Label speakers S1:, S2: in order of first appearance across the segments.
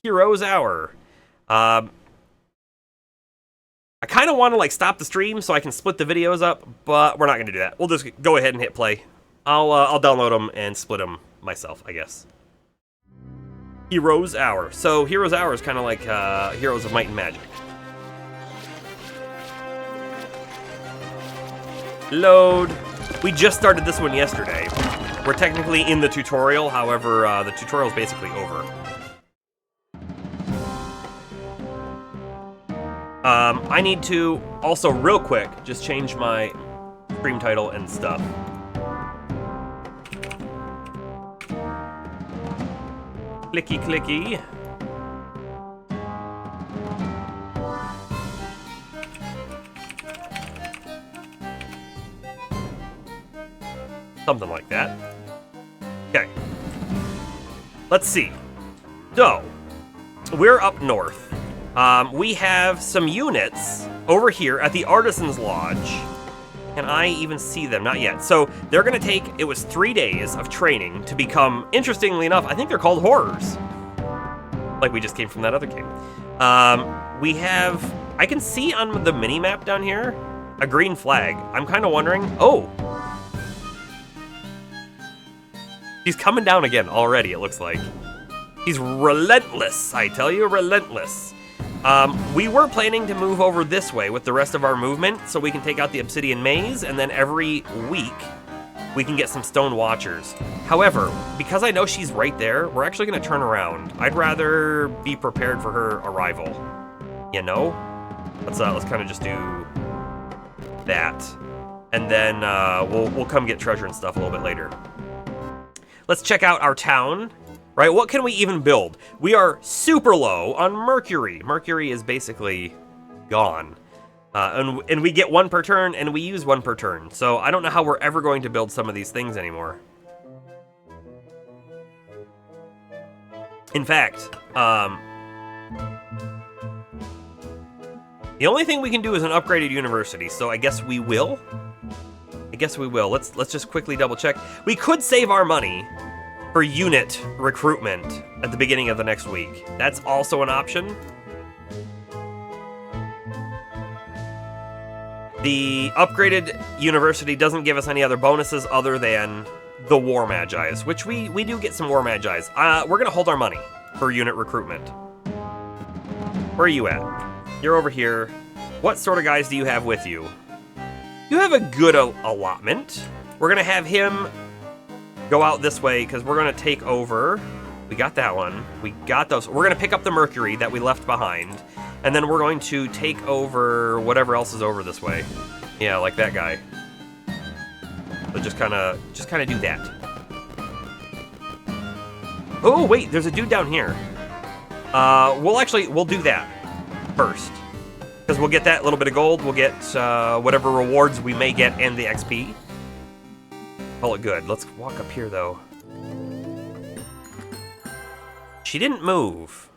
S1: Heroes Hour. I kind of want to like stop the stream so I can split the videos up, but we're not going to do that. We'll just go ahead and hit play. I'll download them and split them myself, I guess. Heroes Hour. So Heroes Hour is kind of like Heroes of Might and Magic. Load. We just started this one yesterday. We're technically in the tutorial, however, the tutorial is basically over. I need to also real quick just change my stream title and stuff. Clicky clicky. Something like that. Okay. Let's see. So, we're up north. We have some units over here at the Artisan's Lodge. Can I even see them? Not yet. So they're going to take, it was 3 days of training to become, interestingly enough, I think they're called horrors. Like we just came from that other game. We have, I can see on the mini-map down here, a green flag. I'm kind of wondering, oh. He's coming down again already, it looks like. He's relentless, I tell you, relentless. We were planning to move over this way with the rest of our movement so we can take out the Obsidian Maze, and then every week we can get some Stone Watchers. However, because I know she's right there, we're actually going to turn around. I'd rather be prepared for her arrival. You know? Let's kind of just do that. And then we'll come get treasure and stuff a little bit later. Let's check out our town. Right, what can we even build? We are super low on Mercury. Mercury is basically gone. And we get 1 per turn, and we use 1 per turn. So I don't know how we're ever going to build some of these things anymore. In fact, the only thing we can do is an upgraded university, so I guess we will. Let's just quickly double check. We could save our money for unit recruitment at the beginning of the next week. That's also an option. The upgraded university doesn't give us any other bonuses other than the War Magi's, which we do get some War Magi's. We're gonna hold our money for unit recruitment. Where are you at? You're over here. What sort of guys do you have with you? You have a good allotment. We're gonna have him go out this way because we're going to take over. We got that one. We got those. We're going to pick up the Mercury that we left behind, and then we're going to take over whatever else is over this way. Yeah, like that guy. So just kind of do that. Oh wait, there's a dude down here. We'll do that first because we'll get that little bit of gold. We'll get whatever rewards we may get and the XP. Call it good. Let's walk up here, though. She didn't move.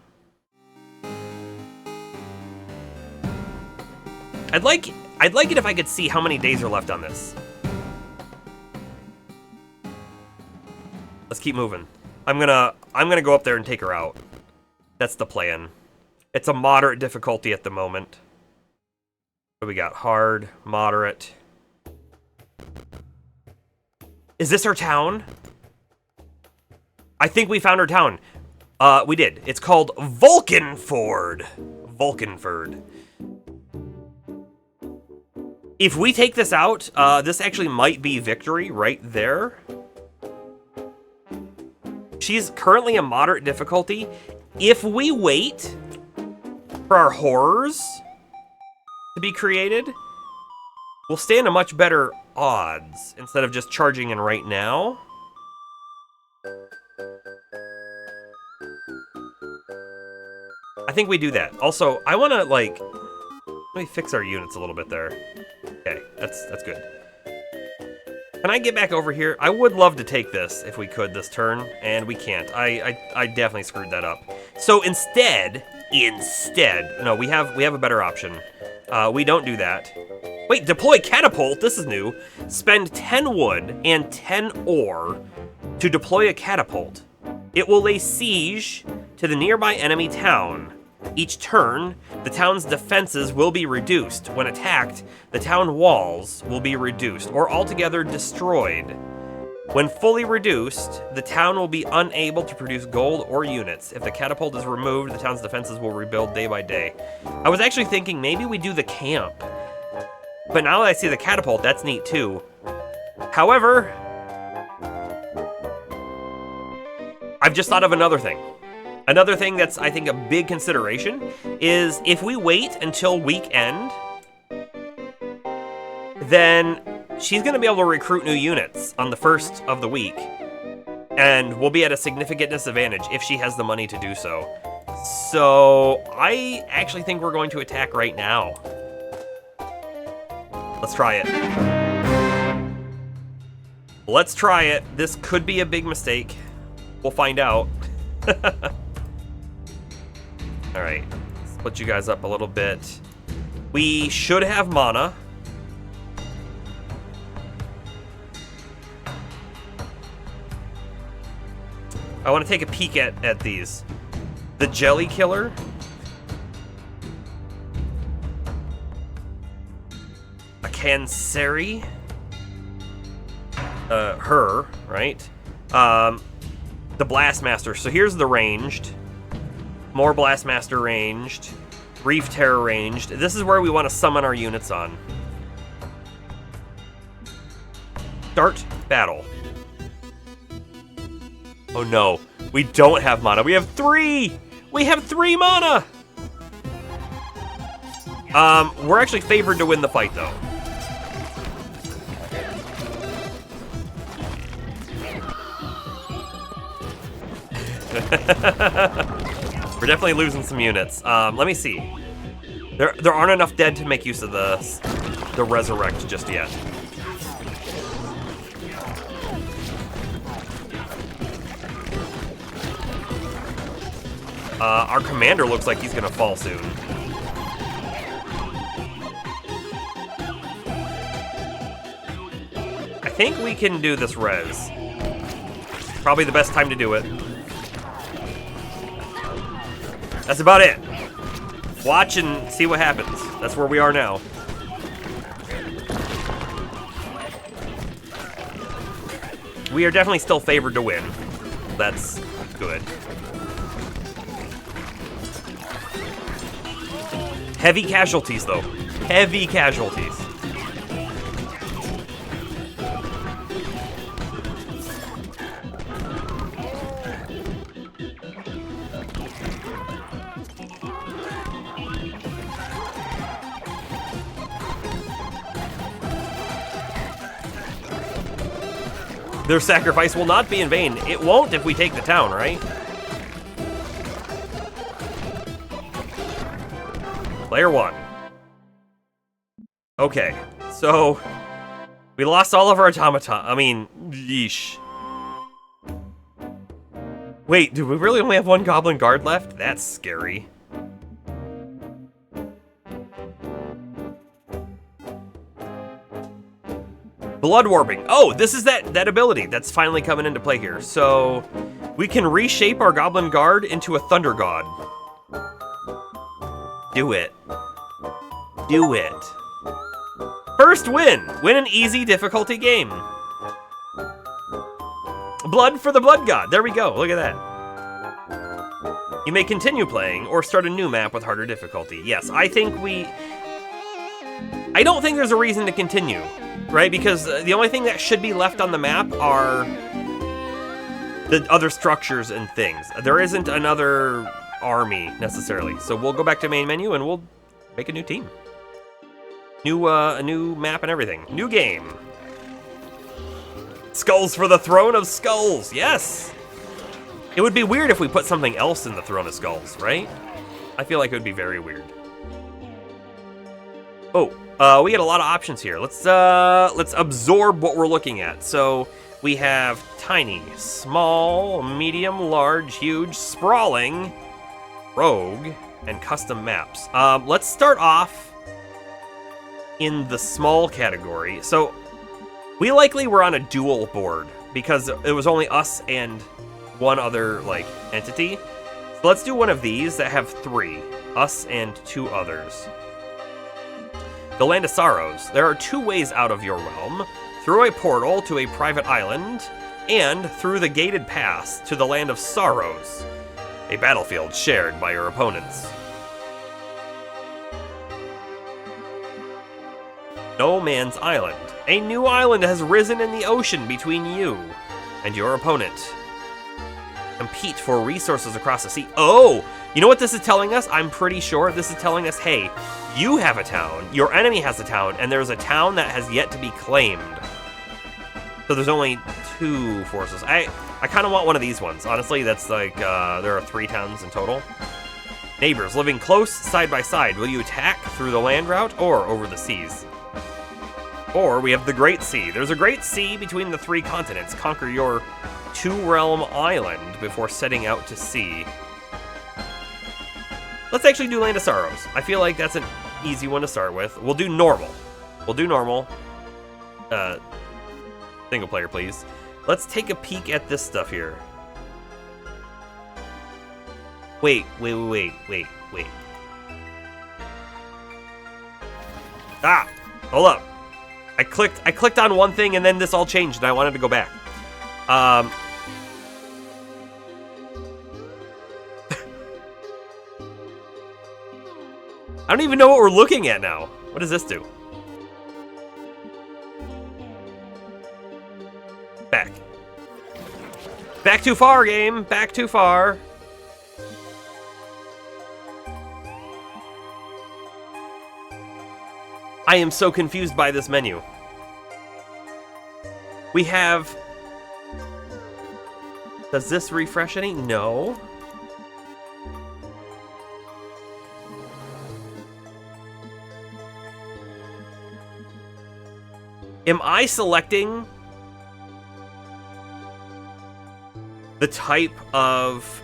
S1: I'd like it if I could see how many days are left on this. Let's keep moving. I'm gonna go up there and take her out. That's the plan. It's a moderate difficulty at the moment. So we got hard, moderate. Is this her town? I think we found her town. We did. It's called Vulcanford. Vulcanford. If we take this out, this actually might be victory right there. She's currently a moderate difficulty. If we wait for our horrors to be created, we'll stand a much better odds instead of just charging in right now. I think we do that. Also, I want to let me fix our units a little bit there. Okay, that's good. Can I get back over here? I would love to take this if we could this turn, and we can't. I definitely screwed that up. So instead, no, we have a better option. We don't do that. Wait, deploy catapult, this is new. Spend 10 wood and 10 ore to deploy a catapult. It will lay siege to the nearby enemy town. Each turn, the town's defenses will be reduced. When attacked, the town walls will be reduced or altogether destroyed. When fully reduced, the town will be unable to produce gold or units. If the catapult is removed, the town's defenses will rebuild day by day. I was actually thinking maybe we do the camp. But now that I see the catapult, that's neat too. However, I've just thought of another thing. Another thing that's, I think, a big consideration is if we wait until weekend, then she's going to be able to recruit new units on the first of the week. And we'll be at a significant disadvantage if she has the money to do so. So I actually think we're going to attack right now. Let's try it. Let's try it. This could be a big mistake. We'll find out. All right, split you guys up a little bit. We should have mana. I want to take a peek at these. The Jelly Killer. A Canceri. Her, right? The Blastmaster. So here's the ranged. More Blastmaster ranged. Reef Terror ranged. This is where we want to summon our units on. Start battle. Oh no, we don't have mana. We have 3! We have 3 mana! We're actually favored to win the fight though. We're definitely losing some units. Let me see. There aren't enough dead to make use of the resurrect just yet. Our commander looks like he's gonna fall soon. I think we can do this res. Probably the best time to do it. That's about it. Watch and see what happens. That's where we are now. We are definitely still favored to win. That's good. Heavy casualties, though. Heavy casualties. Their sacrifice will not be in vain. It won't if we take the town, right? Player 1. Okay, so we lost all of our automaton. I mean, yeesh. Wait, do we really only have 1 Goblin Guard left? That's scary. Blood Warping. Oh, this is that ability that's finally coming into play here. So we can reshape our Goblin Guard into a Thunder God. Do it. Do it. First win. Win an easy difficulty game. Blood for the Blood God. There we go. Look at that. You may continue playing or start a new map with harder difficulty. Yes, I don't think there's a reason to continue, right? Because the only thing that should be left on the map are the other structures and things. There isn't another army necessarily. So we'll go back to main menu and we'll make a new team. A new map and everything. New game. Skulls for the Throne of Skulls. Yes. It would be weird if we put something else in the Throne of Skulls, right? I feel like it would be very weird. Oh, we get a lot of options here. Let's absorb what we're looking at. So we have tiny, small, medium, large, huge, sprawling, rogue, and custom maps. Let's start off in the small category. So we likely were on a dual board because it was only us and one other entity. So Let's do one of these that have 3. Us and 2 others. The Land of Sorrows. There are 2 ways out of your realm. Through a portal to a private island, and through the gated pass to the Land of Sorrows. A battlefield shared by your opponents. No Man's Island. A new island has risen in the ocean between you and your opponent. Compete for resources across the sea. Oh, you know what this is telling us? I'm pretty sure this is telling us, hey, you have a town, your enemy has a town, and there's a town that has yet to be claimed. So there's only 2 forces. I kind of want one of these ones. Honestly, that's like, there are 3 towns in total. Neighbors living close, side by side. Will you attack through the land route or over the seas? Or we have the Great Sea. There's a Great Sea between the 3 continents. Conquer your 2-realm island before setting out to sea. Let's actually do Land of Sorrows. I feel like that's an easy one to start with. We'll do normal. We'll do normal. Single player, please. Let's take a peek at this stuff here. Wait. Ah! Hold up. I clicked on one thing and then this all changed and I wanted to go back. I don't even know what we're looking at now. What does this do? Back. Back too far, game. Back too far. I am so confused by this menu. We have... Does this refresh any? No. Am I selecting the type of...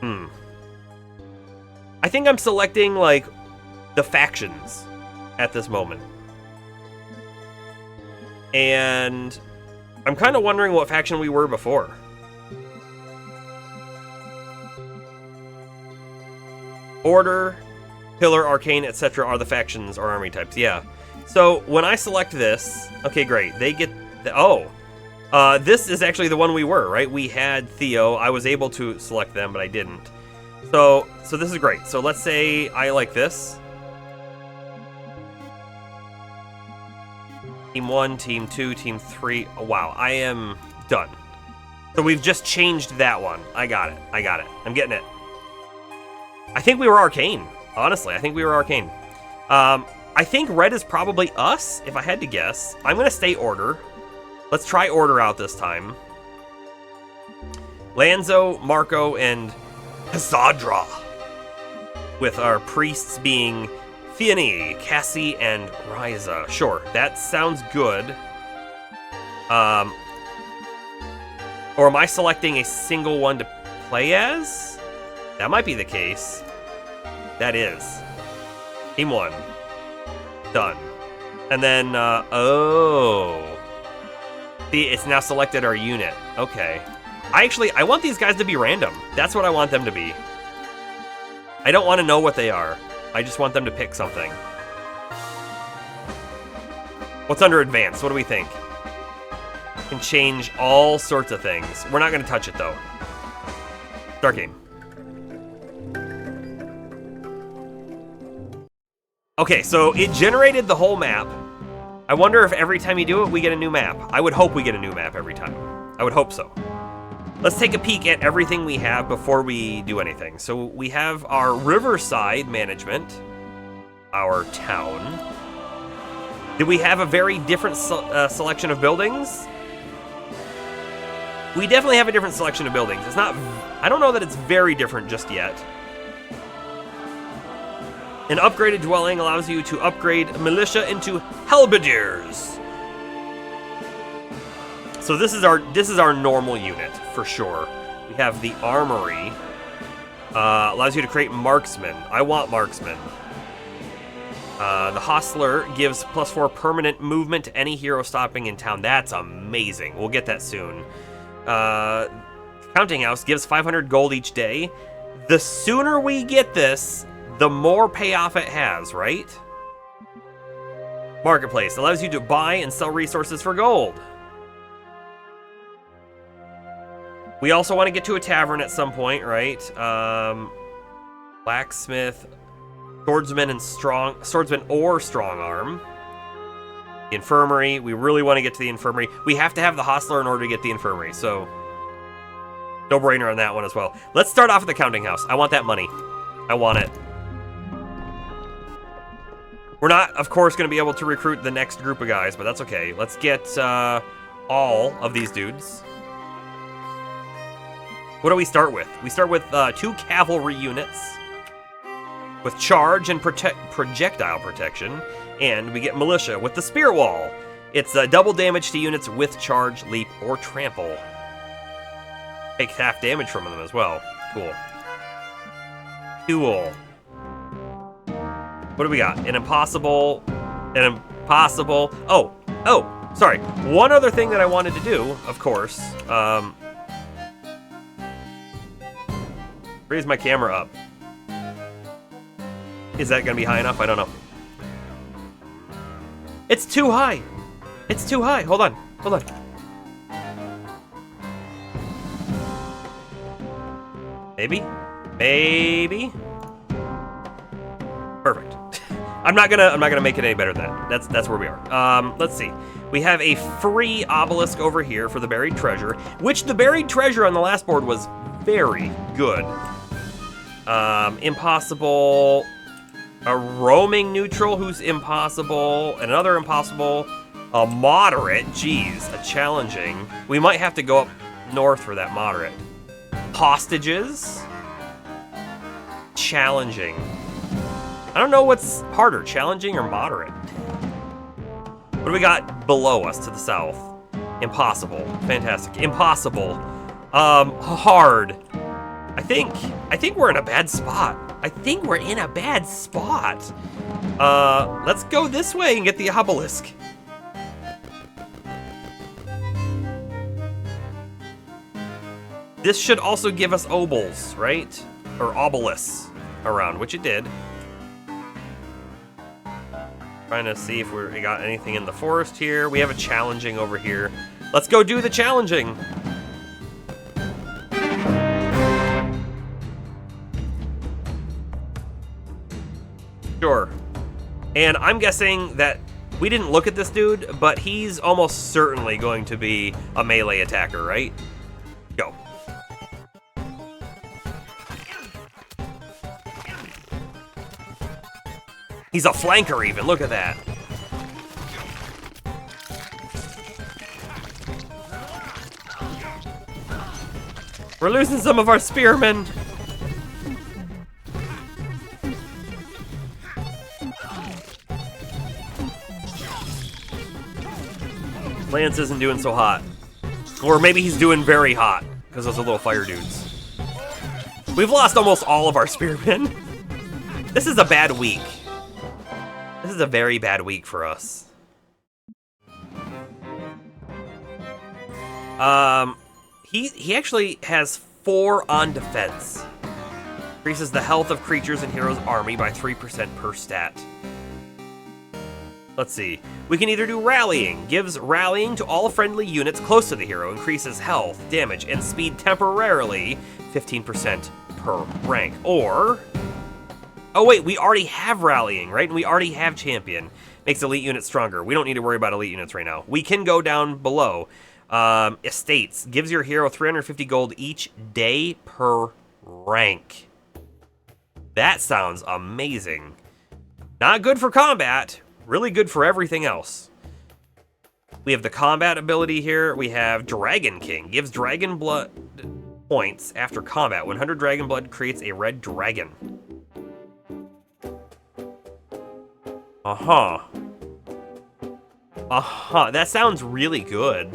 S1: I think I'm selecting, like, the factions at this moment. And I'm kind of wondering what faction we were before. Order, Pillar, Arcane, etc. are the factions or army types, yeah. So when I select this, okay, great. They get this is actually the one we were, right? We had Theo. I was able to select them, but I didn't. So this is great. So let's say I like this. Team 1, Team 2, Team 3. Oh, wow, I am done. So we've just changed that one. I got it. I'm getting it. I think we were Arcane. Honestly, I think we were Arcane. I think red is probably us, if I had to guess. I'm going to stay Order. Let's try Order out this time. Lanzo, Marco, and Hazadra. With our priests being Fianni, Cassie, and Ryza. Sure, that sounds good. Or am I selecting a single one to play as? That might be the case. That is. Team 1. Done. And then, see, it's now selected our unit. Okay. I want these guys to be random. That's what I want them to be. I don't want to know what they are. I just want them to pick something. What's under advanced? What do we think? Can change all sorts of things. We're not going to touch it, though. Start game. Okay, so it generated the whole map. I wonder if every time you do it, we get a new map. I would hope we get a new map every time. I would hope so. Let's take a peek at everything we have before we do anything. So we have our Riverside management, our town. Do we have a very different selection of buildings? We definitely have a different selection of buildings. It's not, I don't know that it's very different just yet. An upgraded dwelling allows you to upgrade militia into halberdiers. So this is our normal unit for sure. We have the armory. Allows you to create marksmen. I want marksmen. The hostler gives +4 permanent movement to any hero stopping in town. That's amazing. We'll get that soon. Counting House gives 500 gold each day. The sooner we get this, the more payoff it has, right? Marketplace allows you to buy and sell resources for gold. We also want to get to a tavern at some point, right? Blacksmith, swordsman or strong arm. The infirmary, we really want to get to the infirmary. We have to have the hostler in order to get the infirmary, so no brainer on that one as well. Let's start off at the counting house. I want that money. I want it. We're not, of course, going to be able to recruit the next group of guys, but that's okay. Let's get all of these dudes. What do we start with? We start with 2 cavalry units with charge and projectile protection, and we get militia with the spear wall. It's double damage to units with charge, leap, or trample. Take half damage from them as well. Cool. Cool. What do we got? An impossible. Oh, sorry. One other thing that I wanted to do, of course. Raise my camera up. Is that gonna be high enough? I don't know. It's too high. It's too high. Hold on. Hold on. Maybe? Maybe? Perfect. I'm not gonna make it any better than that. That's where we are. Let's see. We have a free obelisk over here for the buried treasure, which the buried treasure on the last board was very good. Impossible. A roaming neutral who's impossible. Another impossible. A moderate. Geez, a challenging. We might have to go up north for that moderate. Hostages. Challenging. I don't know what's harder, challenging or moderate. What do we got below us to the south? Impossible. Fantastic. Impossible. Hard. I think we're in a bad spot. Let's go this way and get the obelisk. This should also give us obols, right? Or obelisks around, which it did. Trying to see if we got anything in the forest here. We have a challenging over here. Let's go do the challenging. Sure. And I'm guessing that we didn't look at this dude, but he's almost certainly going to be a melee attacker, right? Go. He's a flanker even, look at that. We're losing some of our spearmen. Lance isn't doing so hot. Or maybe he's doing very hot, because those are little fire dudes. We've lost almost all of our spearmen. This is a bad week. This is a very bad week for us. He actually has 4 on defense. Increases the health of creatures in hero's army by 3% per stat. Let's see. We can either do rallying. Gives rallying to all friendly units close to the hero. Increases health, damage, and speed temporarily 15% per rank. Or... oh wait, we already have rallying, right? And we already have champion. Makes elite units stronger. We don't need to worry about elite units right now. We can go down below. Estates. Gives your hero 350 gold each day per rank. That sounds amazing. Not good for combat. Really good for everything else. We have the combat ability here. We have Dragon King. Gives dragon blood points after combat. 100 dragon blood creates a red dragon. Uh-huh. Uh-huh. That sounds really good.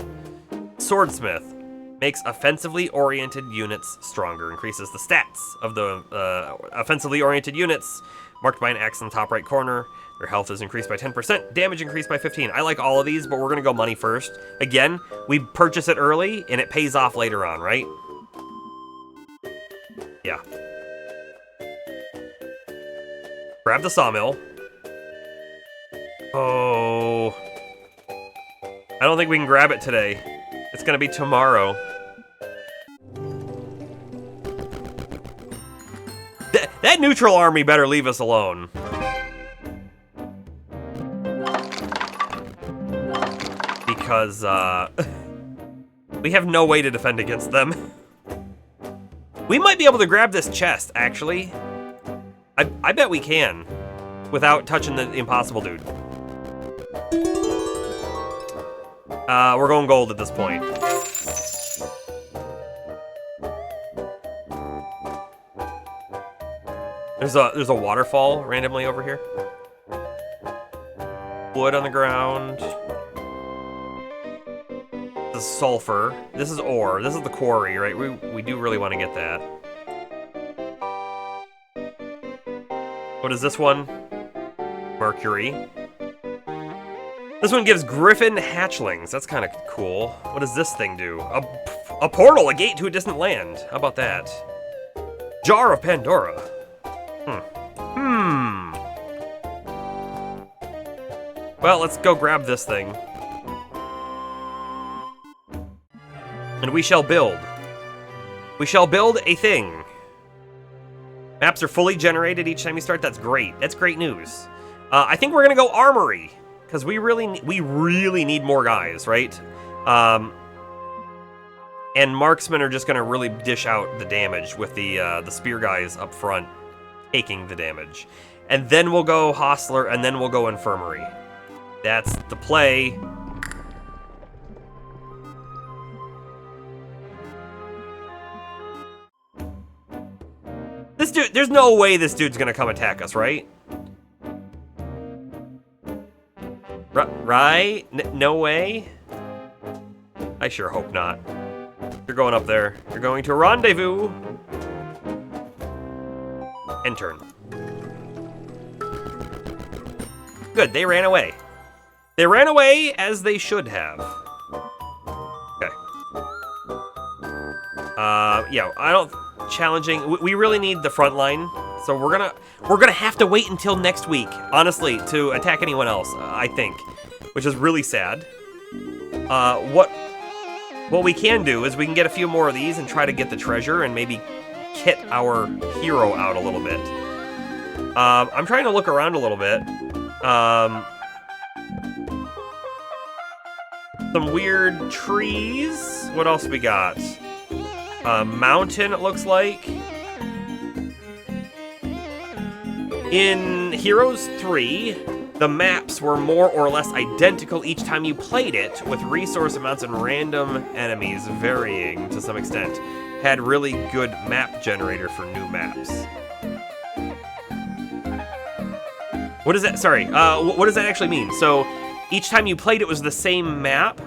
S1: Swordsmith. Makes offensively oriented units stronger. Increases the stats of the offensively oriented units marked by an X in the top right corner. Their health is increased by 10%. Damage increased by 15. I like all of these, but we're going to go money first. Again, we purchase it early, and it pays off later on, right? Yeah. Grab the sawmill. Oh. I don't think we can grab it today. It's gonna be tomorrow. That neutral army better leave us alone. Because, we have no way to defend against them. We might be able to grab this chest, actually. I bet we can. Without touching the impossible dude. We're going gold at this point. There's a waterfall randomly over here. Wood on the ground. This is sulfur. This is ore. This is the quarry, right? We do really want to get that. What is this one? Mercury. This one gives Griffin hatchlings. That's kind of cool. What does this thing do? A portal, a gate to a distant land. How about that? Jar of Pandora. Well, let's go grab this thing. And we shall build. We shall build a thing. Maps are fully generated each time you start. That's great. That's great news. I think we're gonna go armory because we really need more guys, right? And marksmen are just gonna really dish out the damage with the spear guys up front taking the damage, and then we'll go hostler, and then we'll go infirmary. That's the play. This dude, there's no way this dude's gonna come attack us, right? Right? No way? I sure hope not. You're going up there. You're going to rendezvous. End turn. Good, they ran away. They ran away as they should have. Okay. Yeah, I don't... Challenging. We really need the front line, so we're gonna have to wait until next week, honestly, to attack anyone else, I think, which is really sad. What we can do is we can get a few more of these and try to get the treasure and maybe kit our hero out a little bit. I'm trying to look around a little bit. Some weird trees. What else we got? Mountain, it looks like. In Heroes 3, the maps were more or less identical each time you played it, with resource amounts and random enemies varying to some extent. Had really good map generator for new maps. What is that? Sorry, what does that actually mean? So, each time you played it was the same map,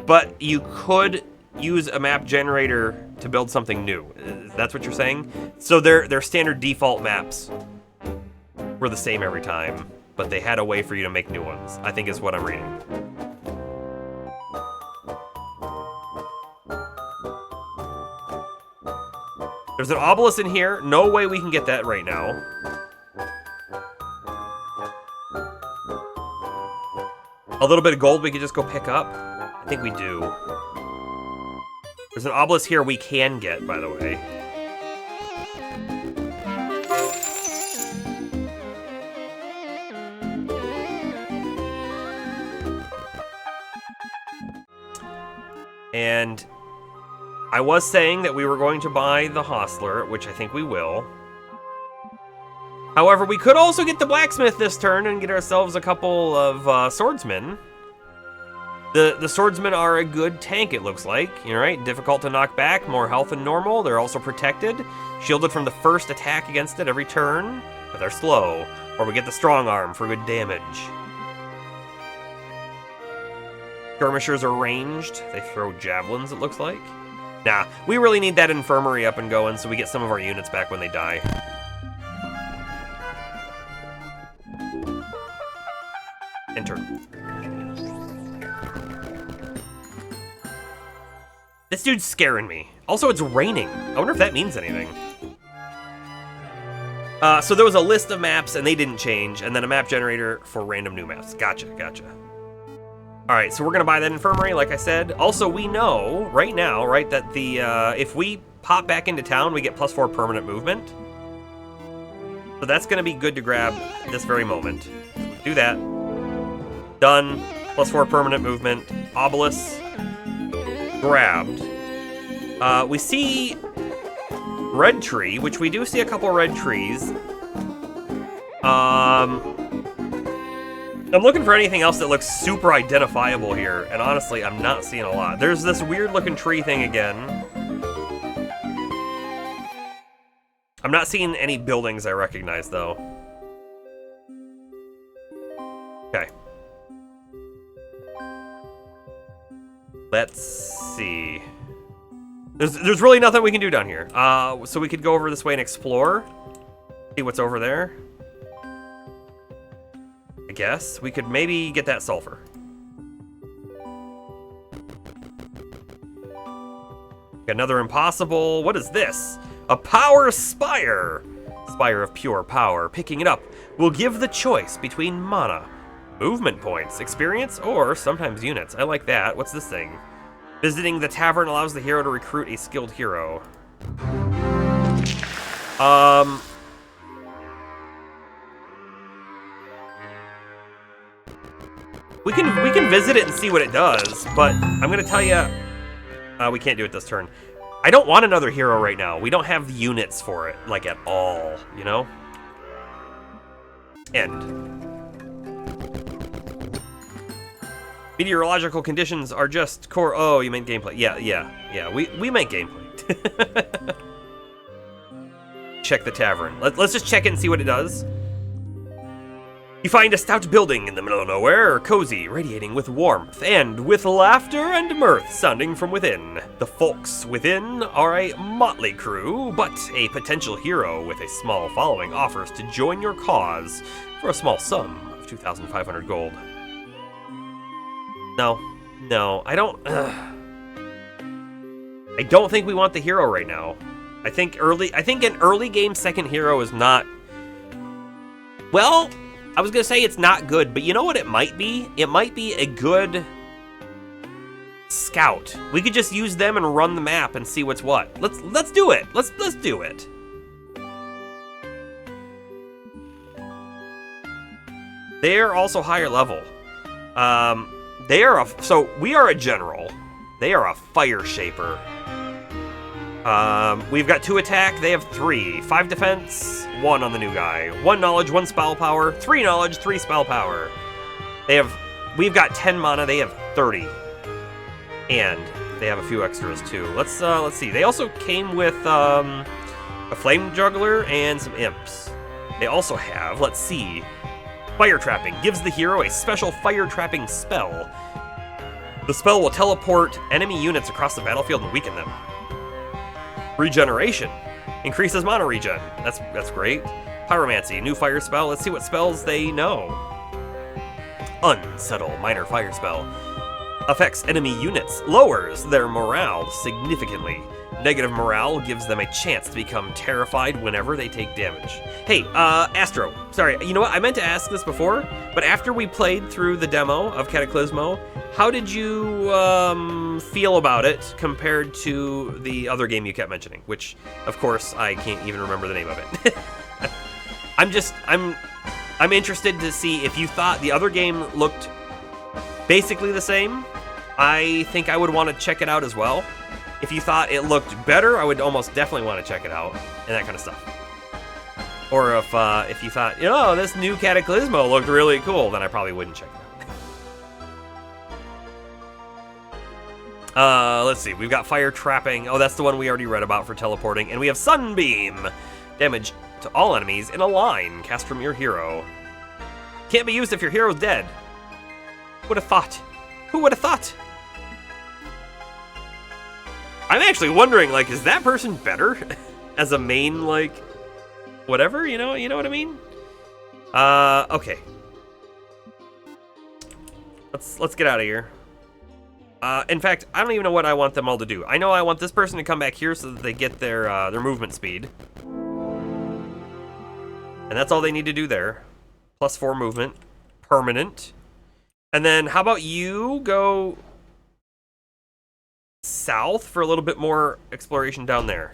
S1: but you could use a map generator to build something new. That's what you're saying? So their standard default maps were the same every time, but they had a way for you to make new ones, I think is what I'm reading. There's an obelisk in here. No way we can get that right now. A little bit of gold we could just go pick up. I think we do. There's an obelisk here we can get, by the way. And I was saying that we were going to buy the hostler, which I think we will. However, we could also get the blacksmith this turn and get ourselves a couple of swordsmen. The swordsmen are a good tank, it looks like. You're right, difficult to knock back, more health than normal. They're also protected, shielded from the first attack against it every turn, but they're slow. Or we get the strong arm for good damage. Skirmishers are ranged. They throw javelins, it looks like. Nah, we really need that infirmary up and going so we get some of our units back when they die. Enter. This dude's scaring me. Also, it's raining. I wonder if that means anything. So there was a list of maps, and they didn't change, and then a map generator for random new maps. Gotcha, gotcha. All right, so we're gonna buy that infirmary, like I said. Also, we know right now, right, that the if we pop back into town, we get +4 permanent movement. So that's gonna be good to grab this very moment. Do that. Done. +4 permanent movement. Obelisk. Grabbed. We see red tree, which we do see a couple red trees. I'm looking for anything else that looks super identifiable here, and honestly, I'm not seeing a lot. There's this weird-looking tree thing again. I'm not seeing any buildings I recognize, though. Okay. Let's see. There's really nothing we can do down here. So we could go over this way and explore. See what's over there. I guess we could maybe get that sulfur. Another impossible. What is this? A power spire. Spire of pure power. Picking it up will give the choice between mana, movement points, experience, or sometimes units. I like that. What's this thing? Visiting the tavern allows the hero to recruit a skilled hero. We can visit it and see what it does, but I'm gonna tell you, we can't do it this turn. I don't want another hero right now. We don't have units for it, like at all, you know? End. Meteorological conditions are just core. Oh, you meant gameplay. Yeah. We meant gameplay. Check the tavern. Let's just check it and see what it does. You find a stout building in the middle of nowhere, cozy, radiating with warmth, and with laughter and mirth sounding from within. The folks within are a motley crew, but a potential hero with a small following offers to join your cause for a small sum of 2,500 gold. No, I don't think we want the hero right now. I think an early game second hero is not, well, I was gonna say it's not good, but you know what it might be? It might be a good scout. We could just use them and run the map and see what's what. Let's do it. Let's do it. They're also higher level. So we are a general. They are a fire shaper. We've got 2 attack, they have 3. 5 defense, 1 on the new guy. 1 knowledge, 1 spell power, 3 knowledge, 3 spell power. We've got 10 mana, they have 30. And they have a few extras too. Let's see. They also came with a flame juggler and some imps. They also have, let's see, fire trapping. Gives the hero a special fire trapping spell. The spell will teleport enemy units across the battlefield and weaken them. Regeneration. Increases mana regen. That's great. Pyromancy, new fire spell. Let's see what spells they know. Unsettle, minor fire spell. Affects enemy units. Lowers their morale significantly. Negative morale gives them a chance to become terrified whenever they take damage. Hey, Astro, sorry, you know what? I meant to ask this before, but after we played through the demo of Cataclysmo, how did you feel about it compared to the other game you kept mentioning? Which, of course, I can't even remember the name of it. I'm interested to see if you thought the other game looked basically the same. I think I would want to check it out as well. If you thought it looked better, I would almost definitely want to check it out, and that kind of stuff. Or if you thought, this new Cataclysmo looked really cool, then I probably wouldn't check it out. Let's see, we've got fire trapping. Oh, that's the one we already read about for teleporting. And we have sunbeam. Damage to all enemies in a line cast from your hero. Can't be used if your hero's dead. Would have thought? Who would have thought? I'm actually wondering, is that person better as a main, whatever, you know what I mean? Okay. Let's get out of here. In fact, I don't even know what I want them all to do. I know I want this person to come back here so that they get their movement speed. And that's all they need to do there. +4 movement. Permanent. And then how about you go south for a little bit more exploration down there?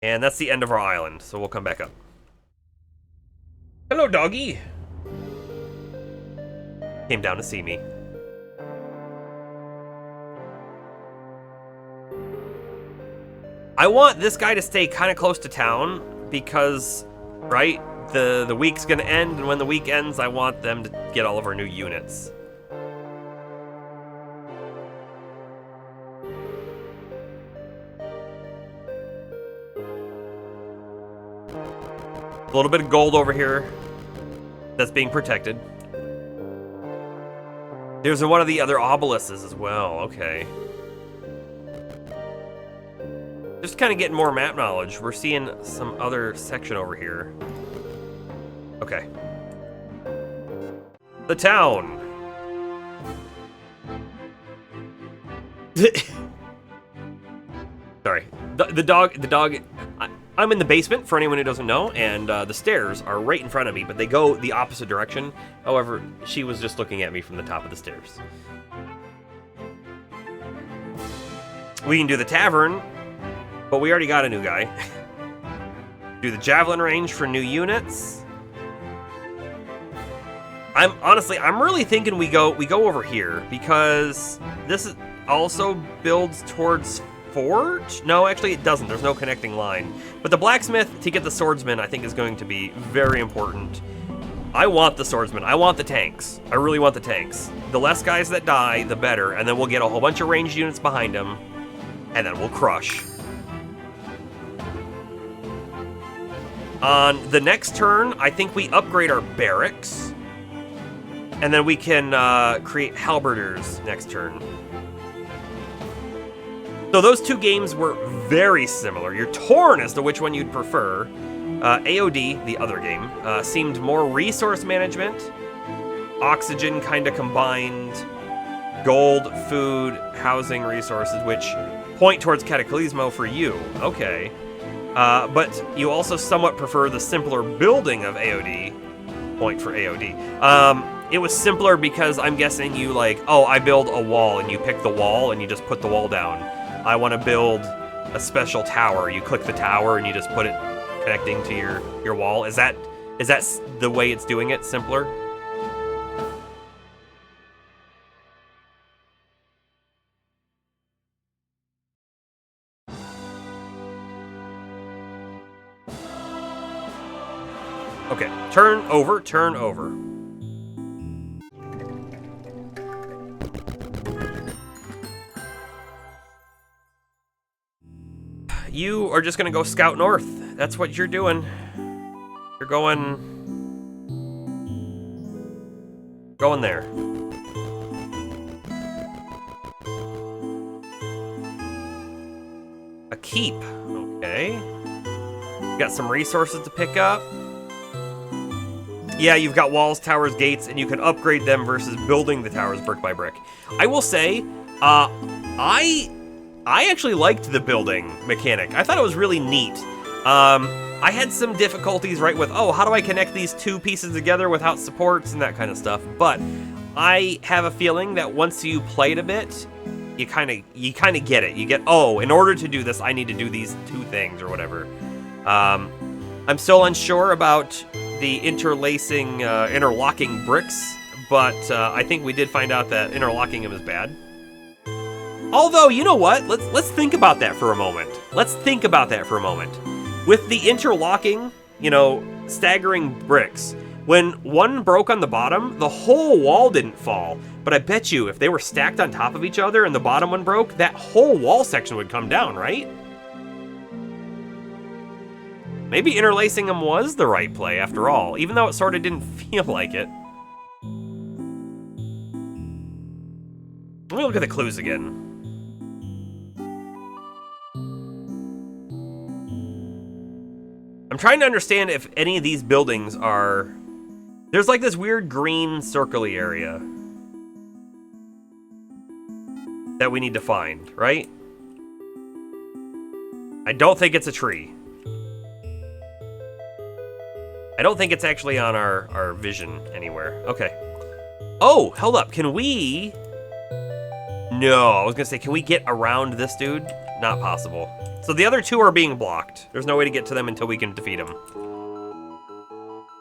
S1: And that's the end of our island, so we'll come back up. Hello, doggy. Came down to see me. I want this guy to stay kind of close to town because, right, the week's gonna end, and when the week ends, I want them to get all of our new units. A little bit of gold over here that's being protected. There's one of the other obelisks as well, okay. Just kind of getting more map knowledge. We're seeing some other section over here. Okay. The town. Sorry. The dog, I'm in the basement, for anyone who doesn't know, and the stairs are right in front of me, but they go the opposite direction. However, she was just looking at me from the top of the stairs. We can do the tavern, but we already got a new guy. Do the javelin range for new units. I'm really thinking we go over here because this is also builds towards forge. No, actually it doesn't. There's no connecting line. But the blacksmith to get the swordsman I think is going to be very important. I want the swordsman. I want the tanks. I really want the tanks. The less guys that die, the better, and then we'll get a whole bunch of ranged units behind them, and then we'll crush. On the next turn, I think we upgrade our barracks, and then we can create halberders next turn. So those two games were very similar. You're torn as to which one you'd prefer. AOD, the other game, seemed more resource management, oxygen kind of combined, gold, food, housing, resources, which point towards Cataclysmo for you. Okay. But you also somewhat prefer the simpler building of AOD. Point for AOD. It was simpler because I'm guessing you like, oh, I build a wall, and you pick the wall, and you just put the wall down. I want to build a special tower. You click the tower, and you just put it connecting to your wall. Is that the way it's doing it? Simpler? Okay, turn over, turn over. You are just gonna go scout north. That's what you're doing. You're going there. A keep, okay. You got some resources to pick up. Yeah, you've got walls, towers, gates, and you can upgrade them versus building the towers brick by brick. I will say, I actually liked the building mechanic. I thought it was really neat. I had some difficulties, right, with, oh, how do I connect these two pieces together without supports and that kind of stuff, but I have a feeling that once you play it a bit, you kind of get it. You get, oh, in order to do this, I need to do these two things or whatever. I'm still unsure about the interlocking bricks, but I think we did find out that interlocking them is bad. Although, you know what? Let's think about that for a moment. Let's think about that for a moment. With the interlocking, staggering bricks, when one broke on the bottom, the whole wall didn't fall. But I bet you if they were stacked on top of each other and the bottom one broke, that whole wall section would come down, right? Maybe interlacing them was the right play after all, even though it sort of didn't feel like it. Let me look at the clues again. I'm trying to understand if any of these buildings are There's like this weird green circly area that we need to find, right? I don't think it's a tree. I don't think it's actually on our vision anywhere. Okay. Oh, hold up. Can we... No, I was gonna say, can we get around this dude? Not possible. So the other two are being blocked. There's no way to get to them until we can defeat them.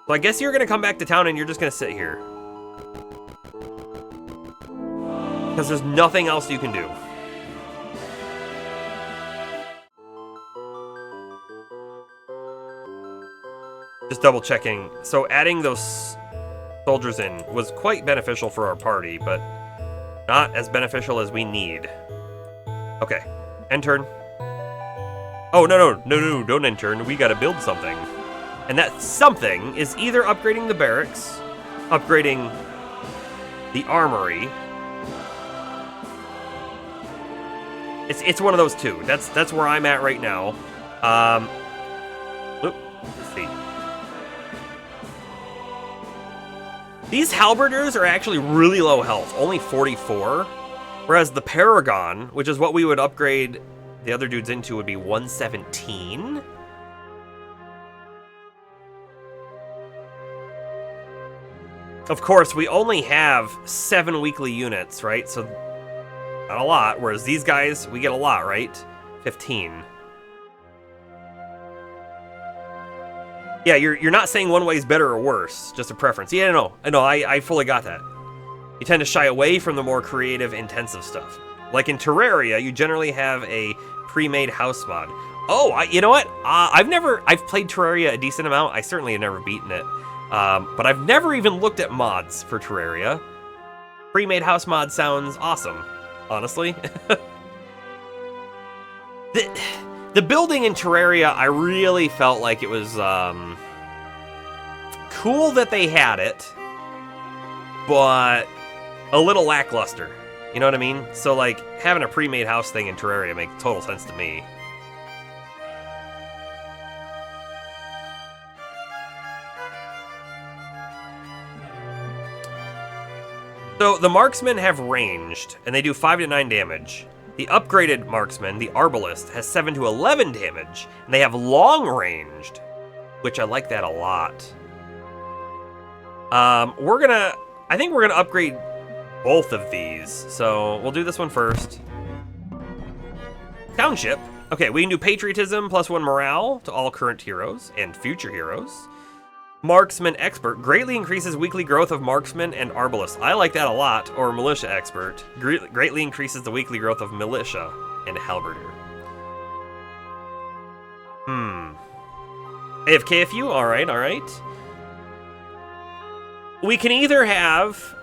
S1: So I guess you're gonna come back to town and you're just gonna sit here. Because there's nothing else you can do. Just double checking. So adding those soldiers in was quite beneficial for our party, but not as beneficial as we need. Okay, end turn. Oh, no, don't end turn. We gotta build something. And that something is either upgrading the barracks, upgrading the armory. It's one of those two. That's where I'm at right now. Let's see. These halberders are actually really low health, only 44. Whereas the Paragon, which is what we would upgrade the other dudes into, would be 117. Of course, we only have 7 weekly units, right? So, not a lot. Whereas these guys, we get a lot, right? 15. Yeah, you're not saying one way is better or worse, just a preference. Yeah, no, I fully got that. You tend to shy away from the more creative, intensive stuff. Like in Terraria, you generally have a pre-made house mod. Oh, you know what? I've played Terraria a decent amount. I certainly have never beaten it. But I've never even looked at mods for Terraria. Pre-made house mod sounds awesome, honestly. The building in Terraria, I really felt like it was cool that they had it, but a little lackluster. You know what I mean? So, like, having a pre-made house thing in Terraria makes total sense to me. So, the marksmen have ranged, and they do 5 to 9 damage. The upgraded marksman, the arbalist, has 7 to 11 damage, and they have long ranged, which I like that a lot. I think we're gonna upgrade both of these, so we'll do this one first. Township. Okay, we can do patriotism plus 1 morale to all current heroes and future heroes. Marksman expert greatly increases weekly growth of marksman and arbalist. I like that a lot. Or militia expert greatly increases the weekly growth of militia and halberdier. AFKFU, all right. We can either have...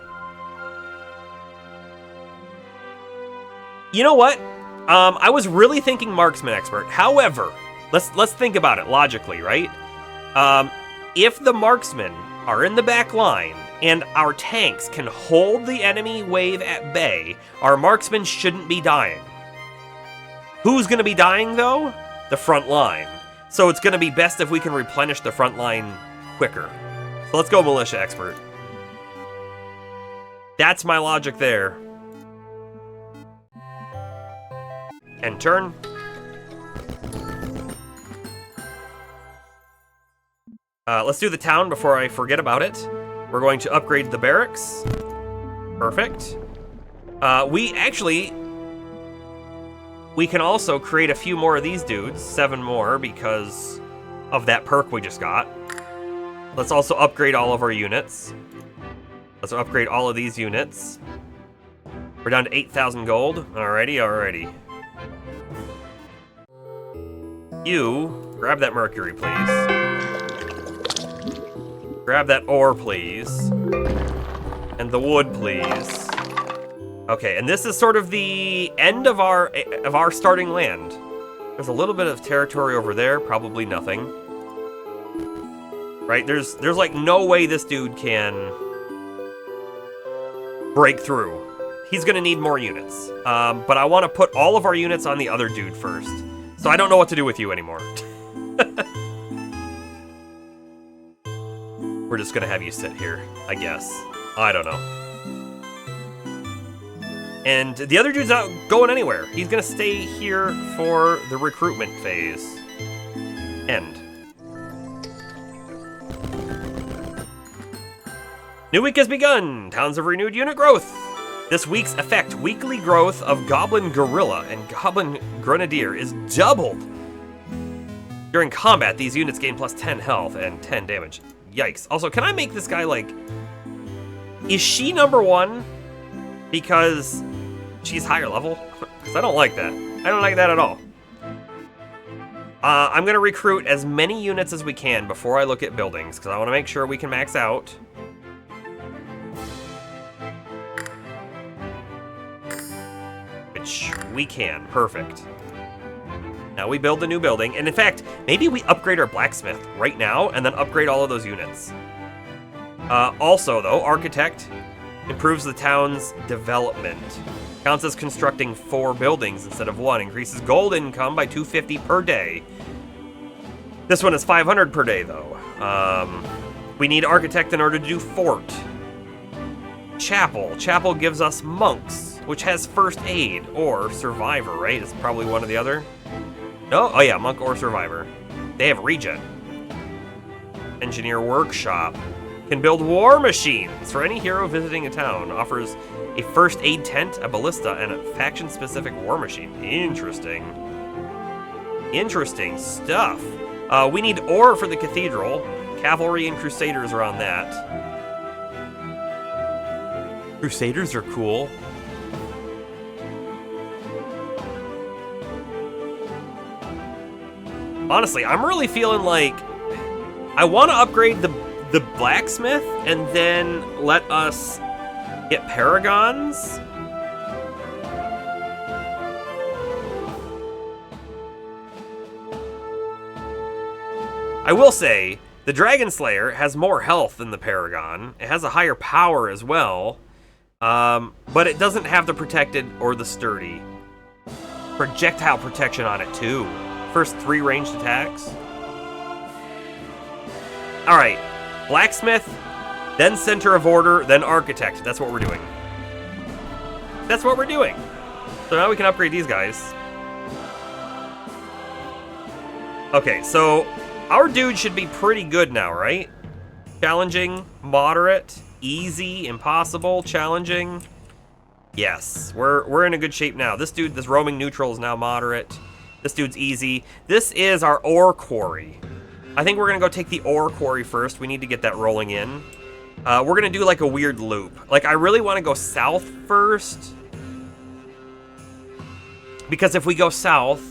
S1: You know what? I was really thinking marksman expert. However, let's think about it logically, right? If the marksmen are in the back line and our tanks can hold the enemy wave at bay, our marksmen shouldn't be dying. Who's going to be dying, though? The front line. So it's going to be best if we can replenish the front line quicker. So let's go militia expert. That's my logic there. End turn. Let's do the town before I forget about it. We're going to upgrade the barracks. Perfect. We can also create a few more of these dudes, 7 more, because of that perk we just got. Let's also upgrade all of our units. Let's upgrade all of these units. We're down to 8,000 gold. Alrighty. You, grab that mercury, please. Grab that ore, please. And the wood, please. Okay, and this is sort of the end of our starting land. There's a little bit of territory over there, probably nothing. Right? There's like no way this dude can break through. He's gonna need more units. But I want to put all of our units on the other dude first. So I don't know what to do with you anymore. We're just gonna have you sit here, I guess. I don't know. And the other dude's not going anywhere. He's gonna stay here for the recruitment phase. End. New week has begun. Towns have renewed unit growth. This week's effect, weekly growth of Goblin Gorilla and Goblin Grenadier is doubled. During combat, these units gain plus 10 health and 10 damage. Yikes. Also, can I make this guy like... Is she number 1 because she's higher level? Because I don't like that. I don't like that at all. I'm going to recruit as many units as we can before I look at buildings, because I want to make sure we can max out. Which we can. Perfect. Now we build the new building, and in fact, maybe we upgrade our blacksmith right now and then upgrade all of those units. Also, though, Architect improves the town's development. Counts as constructing 4 buildings instead of 1. Increases gold income by 250 per day. This one is 500 per day, though. We need Architect in order to do Fort. Chapel. Chapel gives us monks, which has first aid or survivor, right? It's probably one or the other. No? Oh yeah, monk or survivor. They have regen. Engineer workshop. Can build war machines for any hero visiting a town. Offers a first aid tent, a ballista, and a faction-specific war machine. Interesting. Interesting stuff. We need ore for the cathedral. Cavalry and crusaders are on that. Crusaders are cool. Honestly, I'm really feeling like I want to upgrade the blacksmith and then let us get paragons. I will say, the Dragon Slayer has more health than the Paragon. It has a higher power as well, but it doesn't have the protected or the sturdy. Projectile protection on it too. First 3 ranged attacks. Alright, blacksmith, then center of order, then architect. That's what we're doing. That's what we're doing. So now we can upgrade these guys. Okay, so our dude should be pretty good now, right? Challenging, moderate, easy, impossible, challenging. Yes, we're in a good shape now. This dude, this roaming neutral is now moderate. This dude's easy. This is our ore quarry. I think we're gonna go take the ore quarry first. We need to get that rolling in. We're gonna do like a weird loop. Like, I really wanna go south first, because if we go south,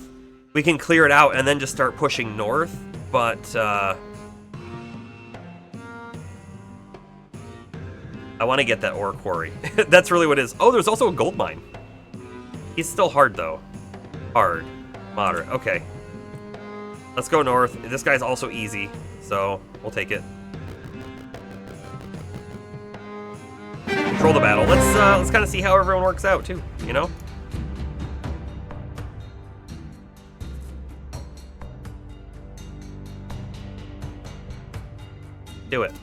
S1: we can clear it out and then just start pushing north, but I wanna get that ore quarry. That's really what it is. Oh, there's also a gold mine. He's still hard though. Hard. Moderate. Okay. Let's go north. This guy's also easy, so we'll take it. Control the battle. Let's kind of see how everyone works out too, you know? Do it.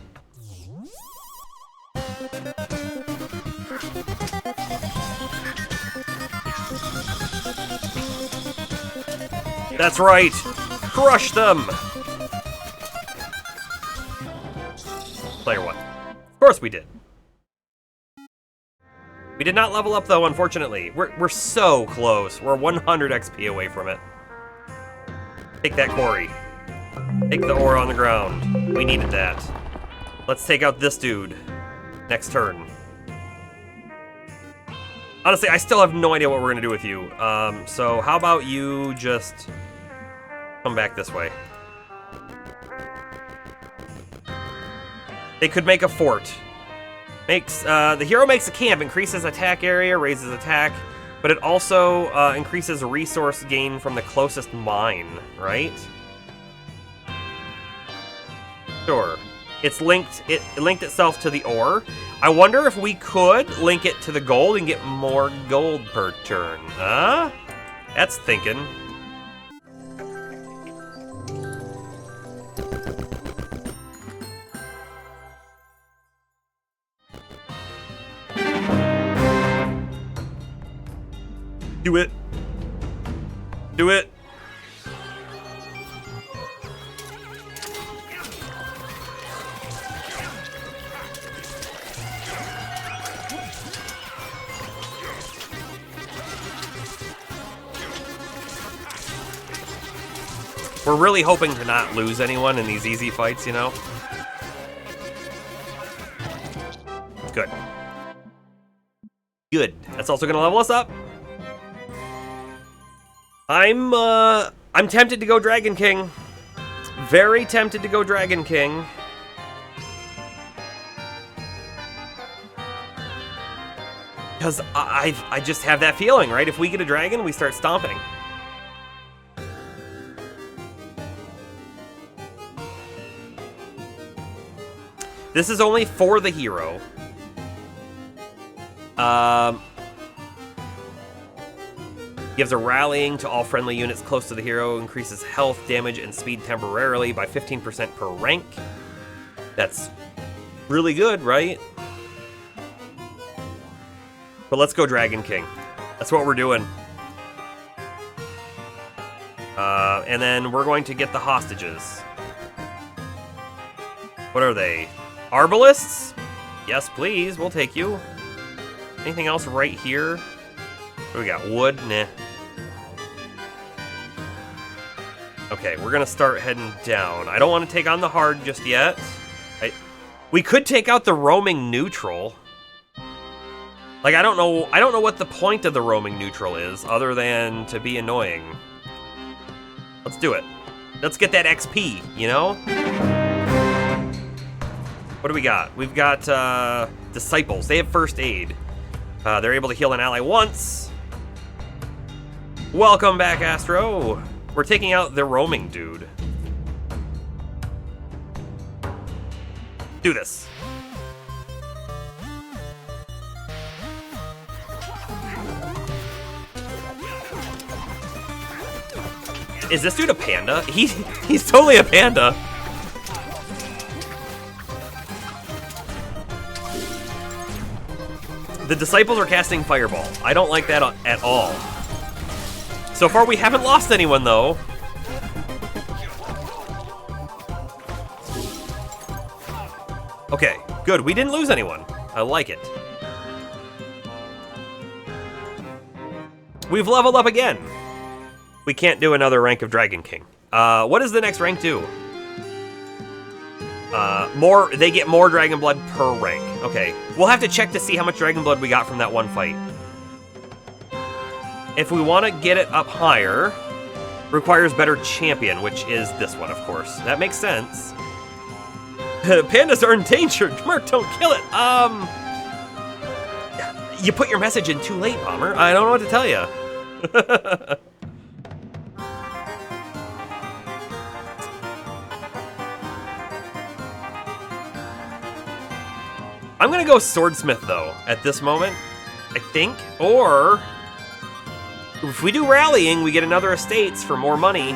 S1: That's right! Crush them! Player 1. Of course we did. We did not level up though, unfortunately. We're so close. We're 100 XP away from it. Take that quarry. Take the ore on the ground. We needed that. Let's take out this dude. Next turn. Honestly, I still have no idea what we're gonna do with you. So how about you just come back this way. They could make a fort. The hero makes a camp, increases attack area, raises attack, but it also increases resource gain from the closest mine, right? Sure. It linked itself to the ore. I wonder if we could link it to the gold and get more gold per turn. Huh? That's thinking. Do it. We're really hoping to not lose anyone in these easy fights, you know? Good. Good. That's also gonna level us up. I'm tempted to go Dragon King. Very tempted to go Dragon King. Because I just have that feeling, right? If we get a dragon, we start stomping. This is only for the hero. Gives a rallying to all friendly units close to the hero, increases health, damage, and speed temporarily by 15% per rank. That's really good, right? But let's go Dragon King. That's what we're doing. And then we're going to get the hostages. What are they? Arbalists? Yes, please. We'll take you. Anything else right here? What do we got? Wood? Nah. Okay, we're gonna start heading down. I don't want to take on the hard just yet. We could take out the roaming neutral. Like, I don't know what the point of the roaming neutral is, other than to be annoying. Let's do it. Let's get that XP, you know? What do we got? We've got disciples. They have first aid. They're able to heal an ally once. Welcome back, Astro. We're taking out the roaming dude. Do this. Is this dude a panda? He's totally a panda. The disciples are casting Fireball. I don't like that at all. So far, we haven't lost anyone, though. Okay, good. We didn't lose anyone. I like it. We've leveled up again. We can't do another rank of Dragon King. What does the next rank do? They get more Dragon Blood per rank. Okay, we'll have to check to see how much Dragon Blood we got from that one fight. If we want to get it up higher, requires better champion, which is this one, of course. That makes sense. Pandas are endangered. Merc, don't kill it. You put your message in too late, Bomber. I don't know what to tell you. I'm gonna go Swordsmith, though, at this moment, I think. Or, if we do rallying, we get another estates for more money.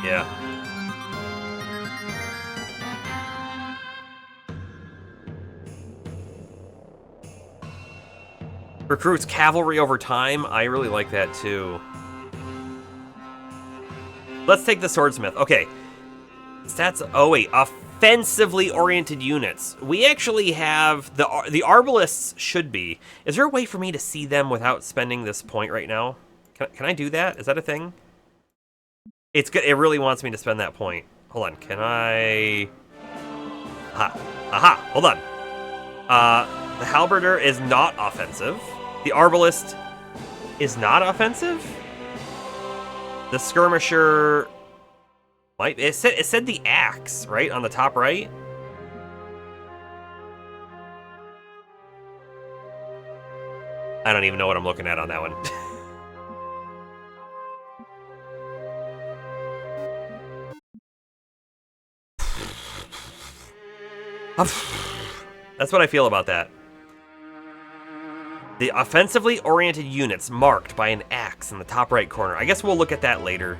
S1: Yeah. Recruits cavalry over time. I really like that too. Let's take the swordsmith. Okay. Stats. Oh wait, offensively oriented units. We actually have the arbalists should be. Is there a way for me to see them without spending this point right now? Can I do that? Is that a thing? It's good. It really wants me to spend that point. Hold on. Can I? Aha. Aha. Hold on. The halberdier is not offensive. The arbalist is not offensive. The skirmisher might. It said the axe, right, on the top right. I don't even know what I'm looking at on that one. That's what I feel about that. The offensively oriented units marked by an axe in the top right corner. I guess we'll look at that later.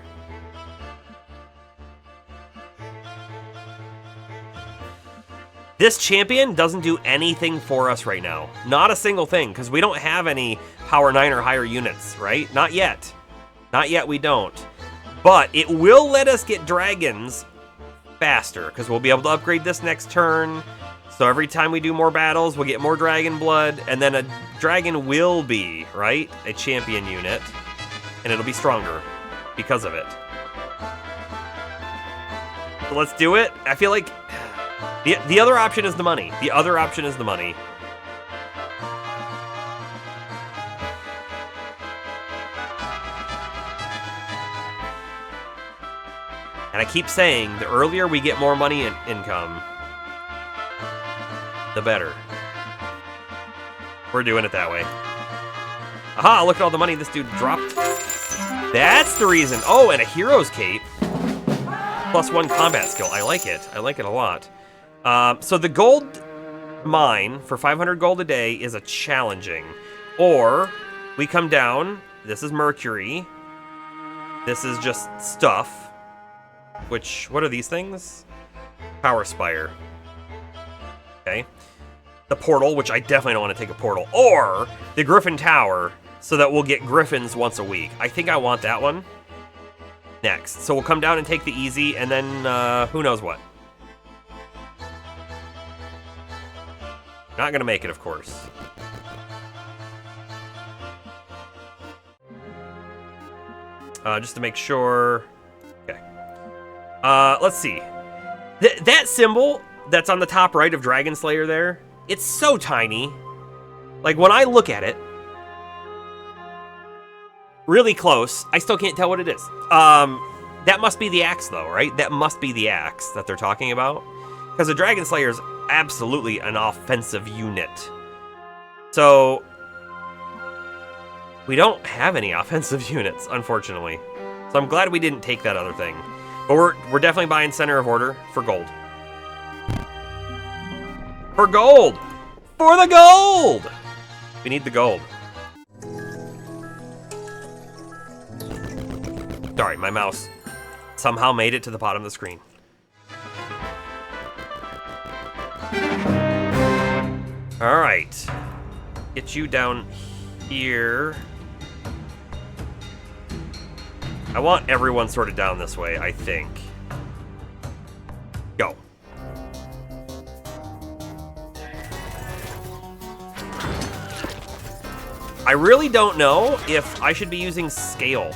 S1: This champion doesn't do anything for us right now. Not a single thing, because we don't have any power 9 or higher units, right? Not yet. Not yet, we don't. But it will let us get dragons faster, because we'll be able to upgrade this next turn. So every time we do more battles, we'll get more dragon blood, and then a dragon will be, right, a champion unit, and it'll be stronger because of it. So let's do it. I feel like the other option is the money. The other option is the money. And I keep saying, the earlier we get more money income, the better. We're doing it that way. Aha, look at all the money this dude dropped. That's the reason. Oh, and a hero's cape. +1 combat skill. I like it. I like it a lot. So the gold mine for 500 gold a day is a challenging. Or we come down. This is Mercury. This is just stuff. Which, what are these things? Power Spire. Okay. The portal, which I definitely don't want to take a portal. Or the Griffin Tower, so that we'll get griffins once a week. I think I want that one next. So we'll come down and take the easy, and then who knows what. Not gonna make it, of course. Just to make sure. Okay. Let's see. That symbol that's on the top right of Dragon Slayer there, it's so tiny. Like, when I look at it, really close, I still can't tell what it is. That must be the axe, though, right? That must be the axe that they're talking about. Because the Dragon Slayer is absolutely an offensive unit. So, we don't have any offensive units, unfortunately. So I'm glad we didn't take that other thing. But we're definitely buying Center of Order for gold. For gold! For the gold! We need the gold. Sorry, my mouse somehow made it to the bottom of the screen. Alright. Get you down here. I want everyone sort of down this way, I think. Go. I really don't know if I should be using scale,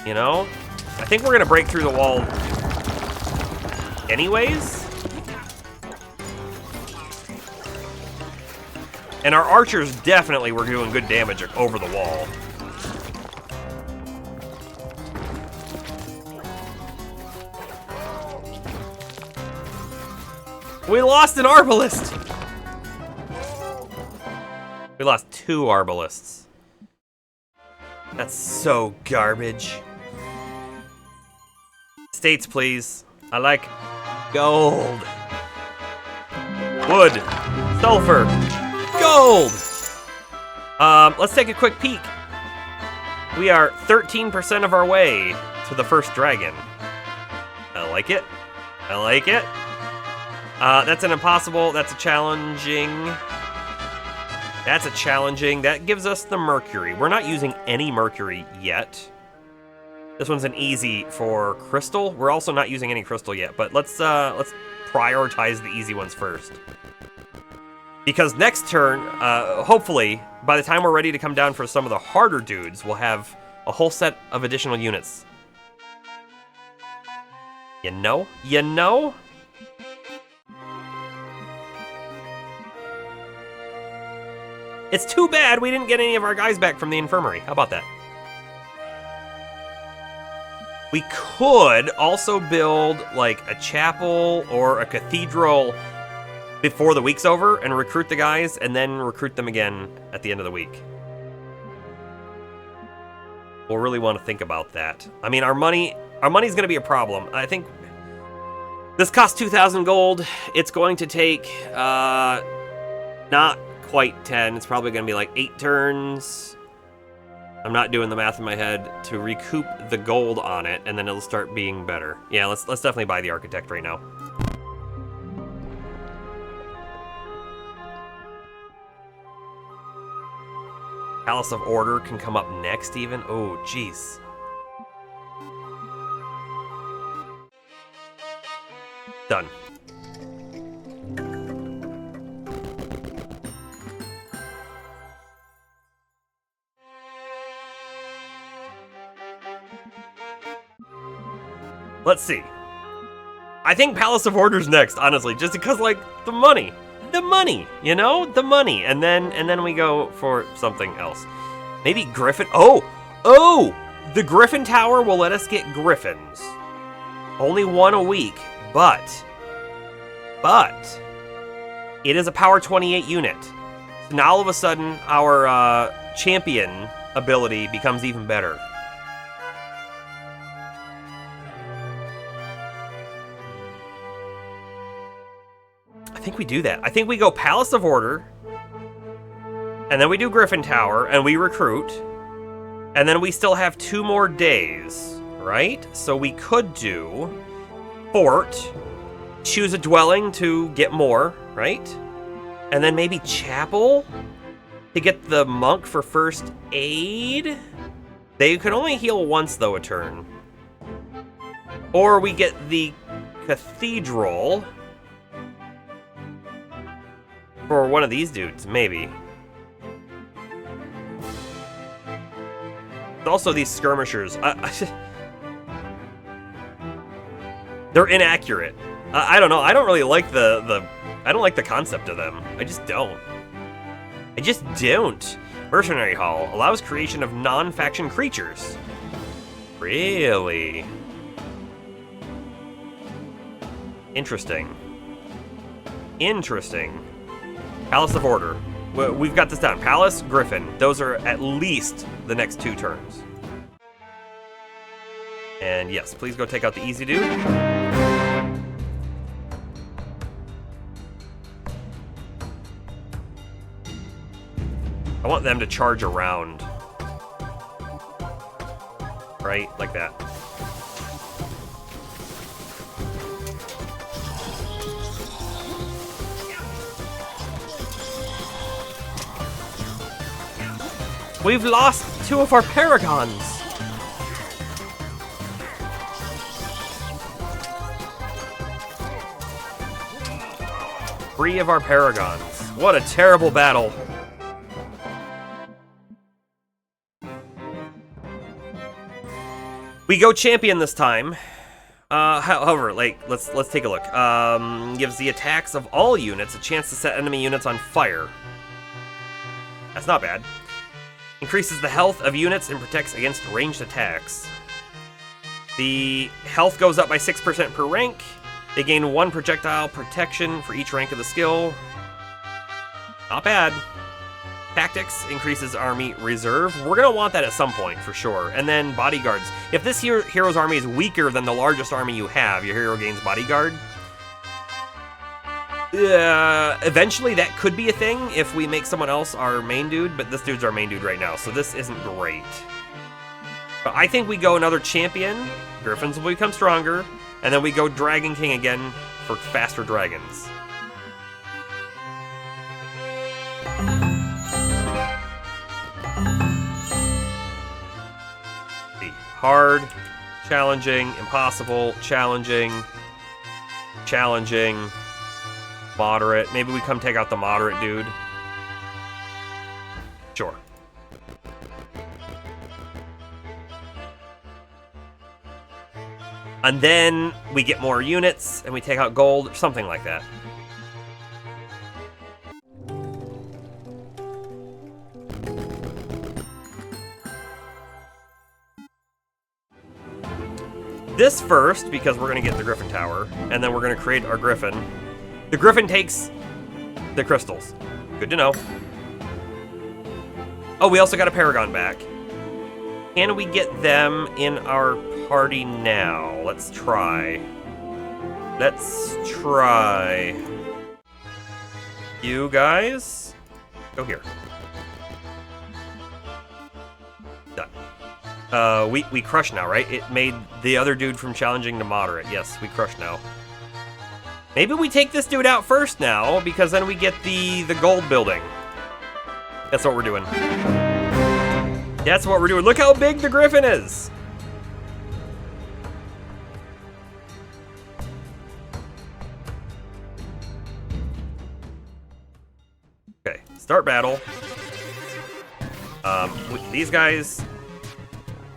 S1: you know? I think we're gonna break through the wall anyways. And our archers definitely were doing good damage over the wall. We lost an arbalist! We lost 2 arbalists. That's so garbage. States, please. I like gold. Wood. Sulfur. Gold! Let's take a quick peek. We are 13% of our way to the first dragon. I like it. I like it. That's an impossible. That's a challenging. That's a challenging. That gives us the Mercury. We're not using any Mercury yet. This one's an easy for Crystal. We're also not using any Crystal yet, but let's prioritize the easy ones first. Because next turn, hopefully, by the time we're ready to come down for some of the harder dudes, we'll have a whole set of additional units. You know? You know? It's too bad we didn't get any of our guys back from the infirmary. How about that? We could also build, like, a chapel or a cathedral before the week's over and recruit the guys, and then recruit them again at the end of the week. We'll really want to think about that. I mean, our money's going to be a problem. I think this costs 2,000 gold. It's going to take not quite 10. It's probably going to be like 8 turns. I'm not doing the math in my head to recoup the gold on it, and then it'll start being better. Yeah, let's definitely buy the architect right now. Palace of Order can come up next even. Oh, jeez. Done. Let's see. I think Palace of Order's next, honestly, just because, like, the money, you know, the money, and then we go for something else. Maybe Griffin. Oh, the Griffin Tower will let us get Griffins. Only one a week, but it is a power 28 unit. So now all of a sudden, our champion ability becomes even better. I think we do that. I think we go Palace of Order, and then we do Griffin Tower, and we recruit, and then we still have 2 more days, right? So we could do Fort, choose a dwelling to get more, right? And then maybe Chapel to get the monk for first aid. They could only heal once, though, a turn. Or we get the Cathedral for one of these dudes, maybe. Also, these skirmishers. They're inaccurate. I don't know. I don't really like I don't like the concept of them. I just don't. Mercenary Hall allows creation of non-faction creatures. Really? Interesting. Palace of Order. We've got this down. Palace, Griffin. Those are at least the next 2 turns. And yes, please go take out the easy dude. I want them to charge around. Right? Like that. We've lost 2 of our paragons. Three of our paragons. What a terrible battle. We go champion this time. However, like, let's take a look. Gives the attacks of all units a chance to set enemy units on fire. That's not bad. Increases the health of units and protects against ranged attacks. The health goes up by 6% per rank. They gain 1 projectile protection for each rank of the skill. Not bad. Tactics increases army reserve. We're going to want that at some point, for sure. And then bodyguards. If this hero's army is weaker than the largest army you have, your hero gains bodyguard. Eventually that could be a thing if we make someone else our main dude, but this dude's our main dude right now, so this isn't great. But I think we go another champion, Griffins will become stronger, and then we go Dragon King again for faster dragons. See, hard, challenging, impossible, challenging, moderate. Maybe we come take out the moderate dude. Sure. And then we get more units and we take out gold, or something like that. This first, because we're going to get the Griffin Tower, and then we're going to create our Griffin. The Griffin takes the crystals. Good to know. Oh, we also got a Paragon back. Can we get them in our party now? Let's try. You guys, go here. Done. We crush now, right? It made the other dude from challenging to moderate. Yes, we crush now. Maybe we take this dude out first now, because then we get the gold building. That's what we're doing. That's what we're doing. Look how big the Griffin is. Okay, start battle. These guys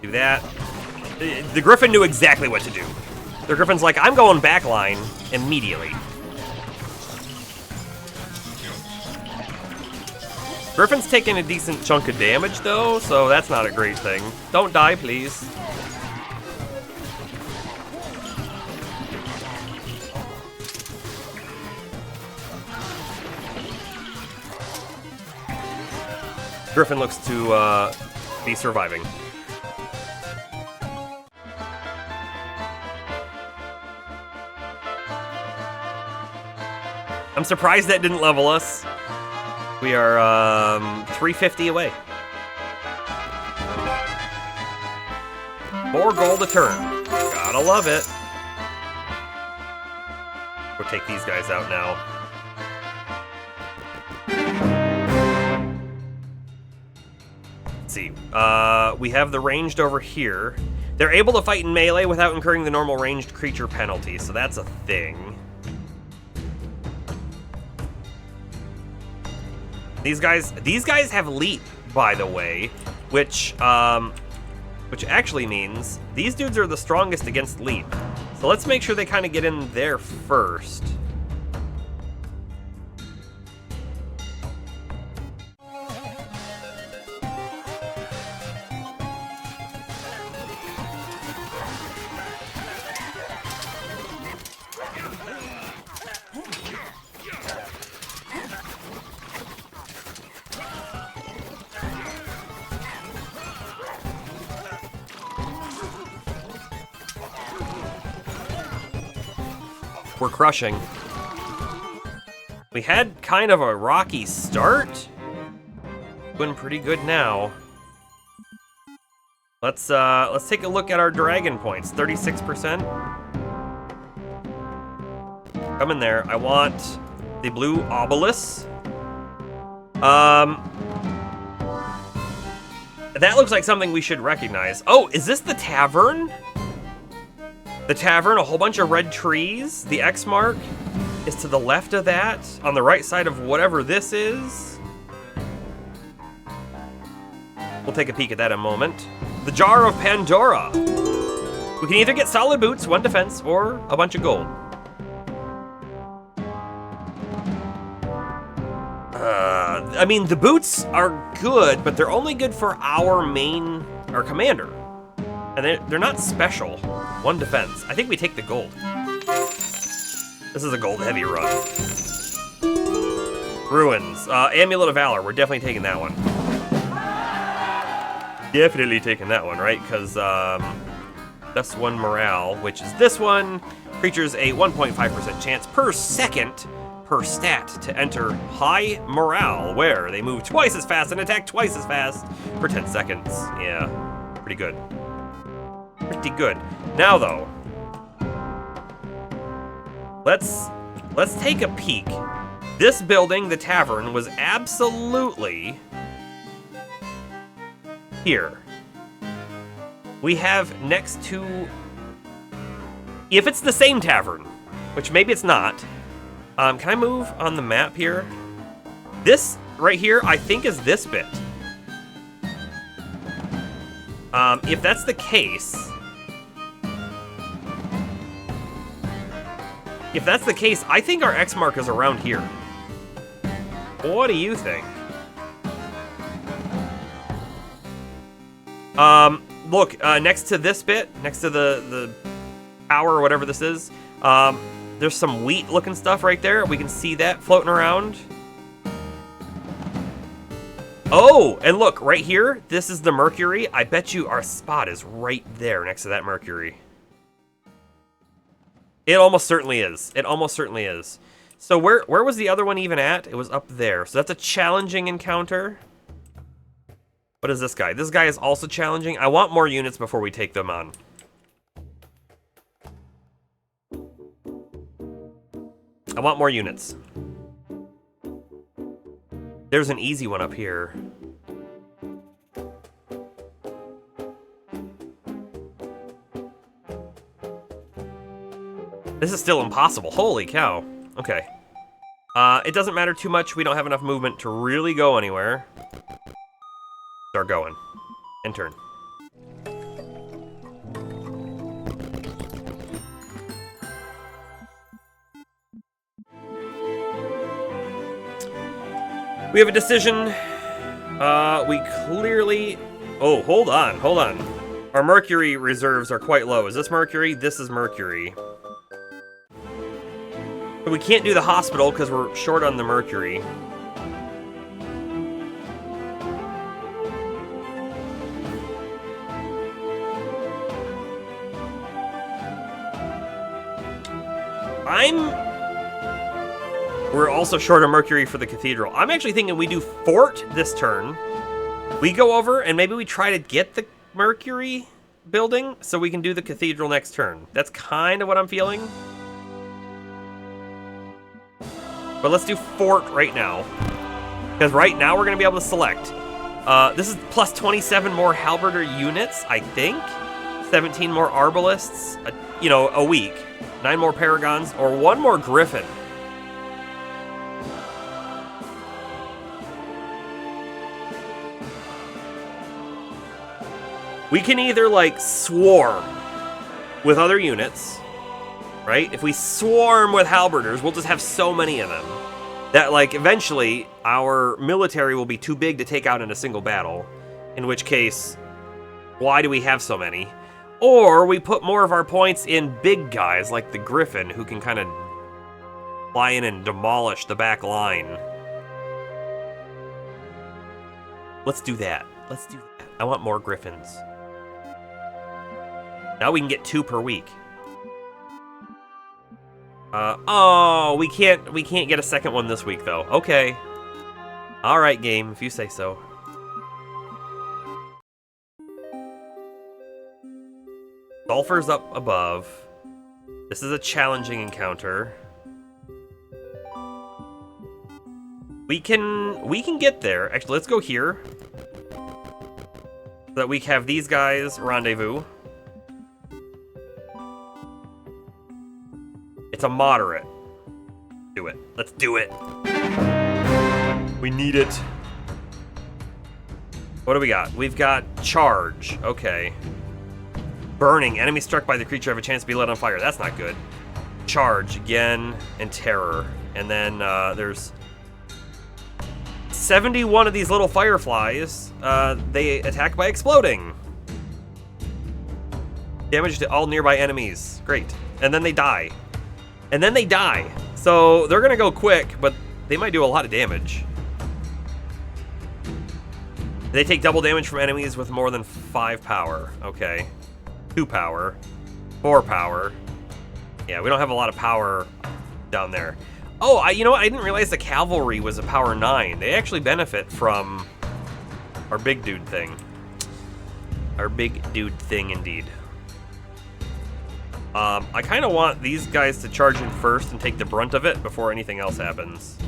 S1: do that. The Griffin knew exactly what to do. The Griffin's like, I'm going backline immediately. Griffin's taking a decent chunk of damage though, so that's not a great thing. Don't die, please. Griffin looks to be surviving. I'm surprised that didn't level us. We are 350 away. 4 gold a turn. Gotta love it. We'll take these guys out now. Let's see. We have the ranged over here. They're able to fight in melee without incurring the normal ranged creature penalty, so that's a thing. These guys have leap, by the way, which actually means these dudes are the strongest against leap. So let's make sure they kind of get in there first. We're crushing. We had kind of a rocky start. Doing pretty good now. Let's take a look at our dragon points. 36%. Come in there. I want the blue obelisk. That looks like something we should recognize. Oh, is this the tavern? The tavern, a whole bunch of red trees. The X mark is to the left of that, on the right side of whatever this is. We'll take a peek at that in a moment. The Jar of Pandora. We can either get solid boots, 1 defense, or a bunch of gold. I mean, the boots are good, but they're only good for our commander. And they're not special. 1 defense. I think we take the gold. This is a gold heavy run. Ruins. Amulet of Valor. We're definitely taking that one. Definitely taking that one, right? Because that's 1 morale, which is this one. Creatures a 1.5% chance per second per stat to enter high morale, where they move twice as fast and attack twice as fast for 10 seconds. Yeah, pretty good. Pretty good. Now though, let's take a peek. This building, the tavern, was absolutely here. We have next to, if it's the same tavern, which maybe it's not, can I move on the map here? This right here, I think, is this bit. If that's the case, I think our X mark is around here. What do you think? Look, next to this bit, next to the tower or whatever this is, there's some wheat-looking stuff right there. We can see that floating around. Oh, and look, right here, this is the Mercury. I bet you our spot is right there next to that Mercury. It almost certainly is. It almost certainly is. So where was the other one even at? It was up there. So that's a challenging encounter. What is this guy? This guy is also challenging. I want more units before we take them on. I want more units. There's an easy one up here. This is still impossible. Holy cow. Okay. It doesn't matter too much. We don't have enough movement to really go anywhere. Start going. End turn. We have a decision. We clearly... Oh, hold on, hold on. Our mercury reserves are quite low. Is this mercury? This is mercury. But we can't do the hospital because we're short on the mercury. We're also short on mercury for the cathedral. I'm actually thinking we do fort this turn. We go over and maybe we try to get the mercury building so we can do the cathedral next turn. That's kind of what I'm feeling. But let's do fort right now. Because right now we're going to be able to select. This is plus 27 more halberdier units, I think. 17 more arbalists, a week. 9 more paragons, or 1 more griffin. We can either, like, swarm with other units, right? If we swarm with halberdiers, we'll just have so many of them that, like, eventually our military will be too big to take out in a single battle, in which case, why do we have so many? Or we put more of our points in big guys like the Griffin, who can kind of fly in and demolish the back line. Let's do that. Let's do that. I want more Griffins. Now we can get 2 per week. Oh, we can't get a second one this week though. Okay. All right, game, if you say so. Sulfur's up above. This is a challenging encounter. We can get there. Actually, let's go here. So that we have these guys rendezvous. It's a moderate. Do it. Let's do it. We need it. What do we got? We've got charge. Okay. Burning. Enemy struck by the creature have a chance to be lit on fire. That's not good. Charge again, and terror. And then there's 71 of these little fireflies. They attack by exploding. Damage to all nearby enemies. Great. And then they die. And then they die. So they're gonna go quick, but they might do a lot of damage. They take double damage from enemies with more than 5 power. Okay. 2 power. 4 power. Yeah, we don't have a lot of power down there. Oh, you know what? I didn't realize the cavalry was a power 9. They actually benefit from our big dude thing. Our big dude thing, indeed. I kind of want these guys to charge in first and take the brunt of it before anything else happens.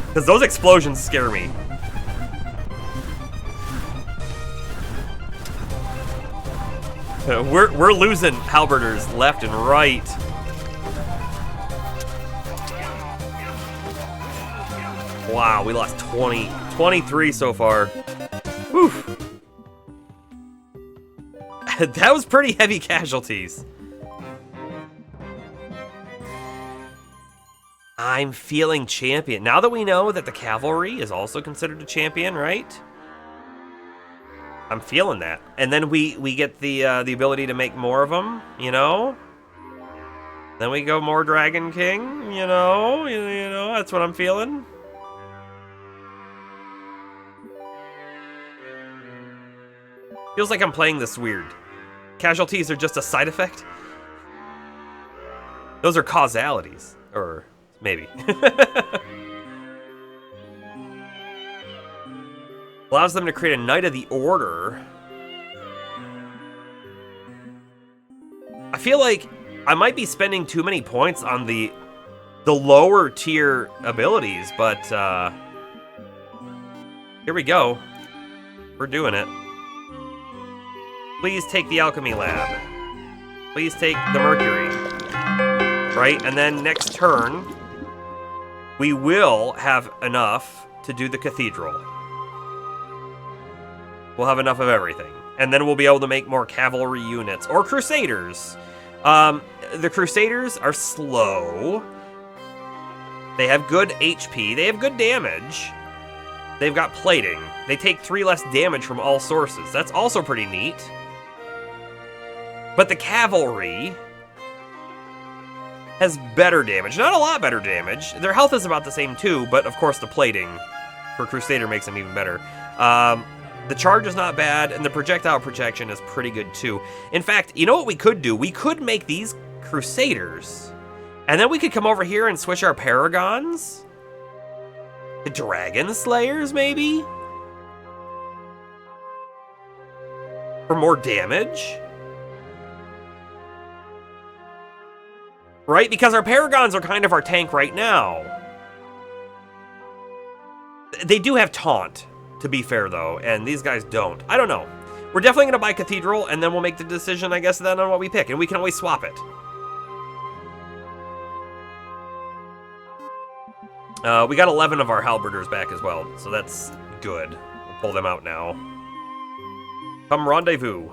S1: Because those explosions scare me. We're losing halberdiers left and right. Wow, we lost 23 so far. Whew. That was pretty heavy casualties. I'm feeling champion. Now that we know that the cavalry is also considered a champion, right? I'm feeling that. And then we get the ability to make more of them, you know? Then we go more Dragon King, you know? You know, that's what I'm feeling. Feels like I'm playing this weird. Casualties are just a side effect? Those are causalities. Or maybe. Allows them to create a Knight of the Order. I feel like I might be spending too many points on the lower tier abilities, but here we go. We're doing it. Please take the alchemy lab. Please take the mercury. Right? And then next turn, we will have enough to do the cathedral. We'll have enough of everything. And then we'll be able to make more cavalry units. Or crusaders. The crusaders are slow. They have good HP. They have good damage. They've got plating. They take 3 less damage from all sources. That's also pretty neat. But the cavalry has better damage. Not a lot better damage. Their health is about the same too, but of course the plating for Crusader makes them even better. The charge is not bad, and the projectile protection is pretty good too. In fact, you know what we could do? We could make these Crusaders, and then we could come over here and switch our Paragons to Dragon Slayers, maybe? For more damage? Right? Because our Paragons are kind of our tank right now. They do have taunt, to be fair, though, and these guys don't. I don't know. We're definitely going to buy Cathedral, and then we'll make the decision, I guess, then on what we pick, and we can always swap it. We got 11 of our Halberders back as well, so that's good. We'll pull them out now. Come rendezvous.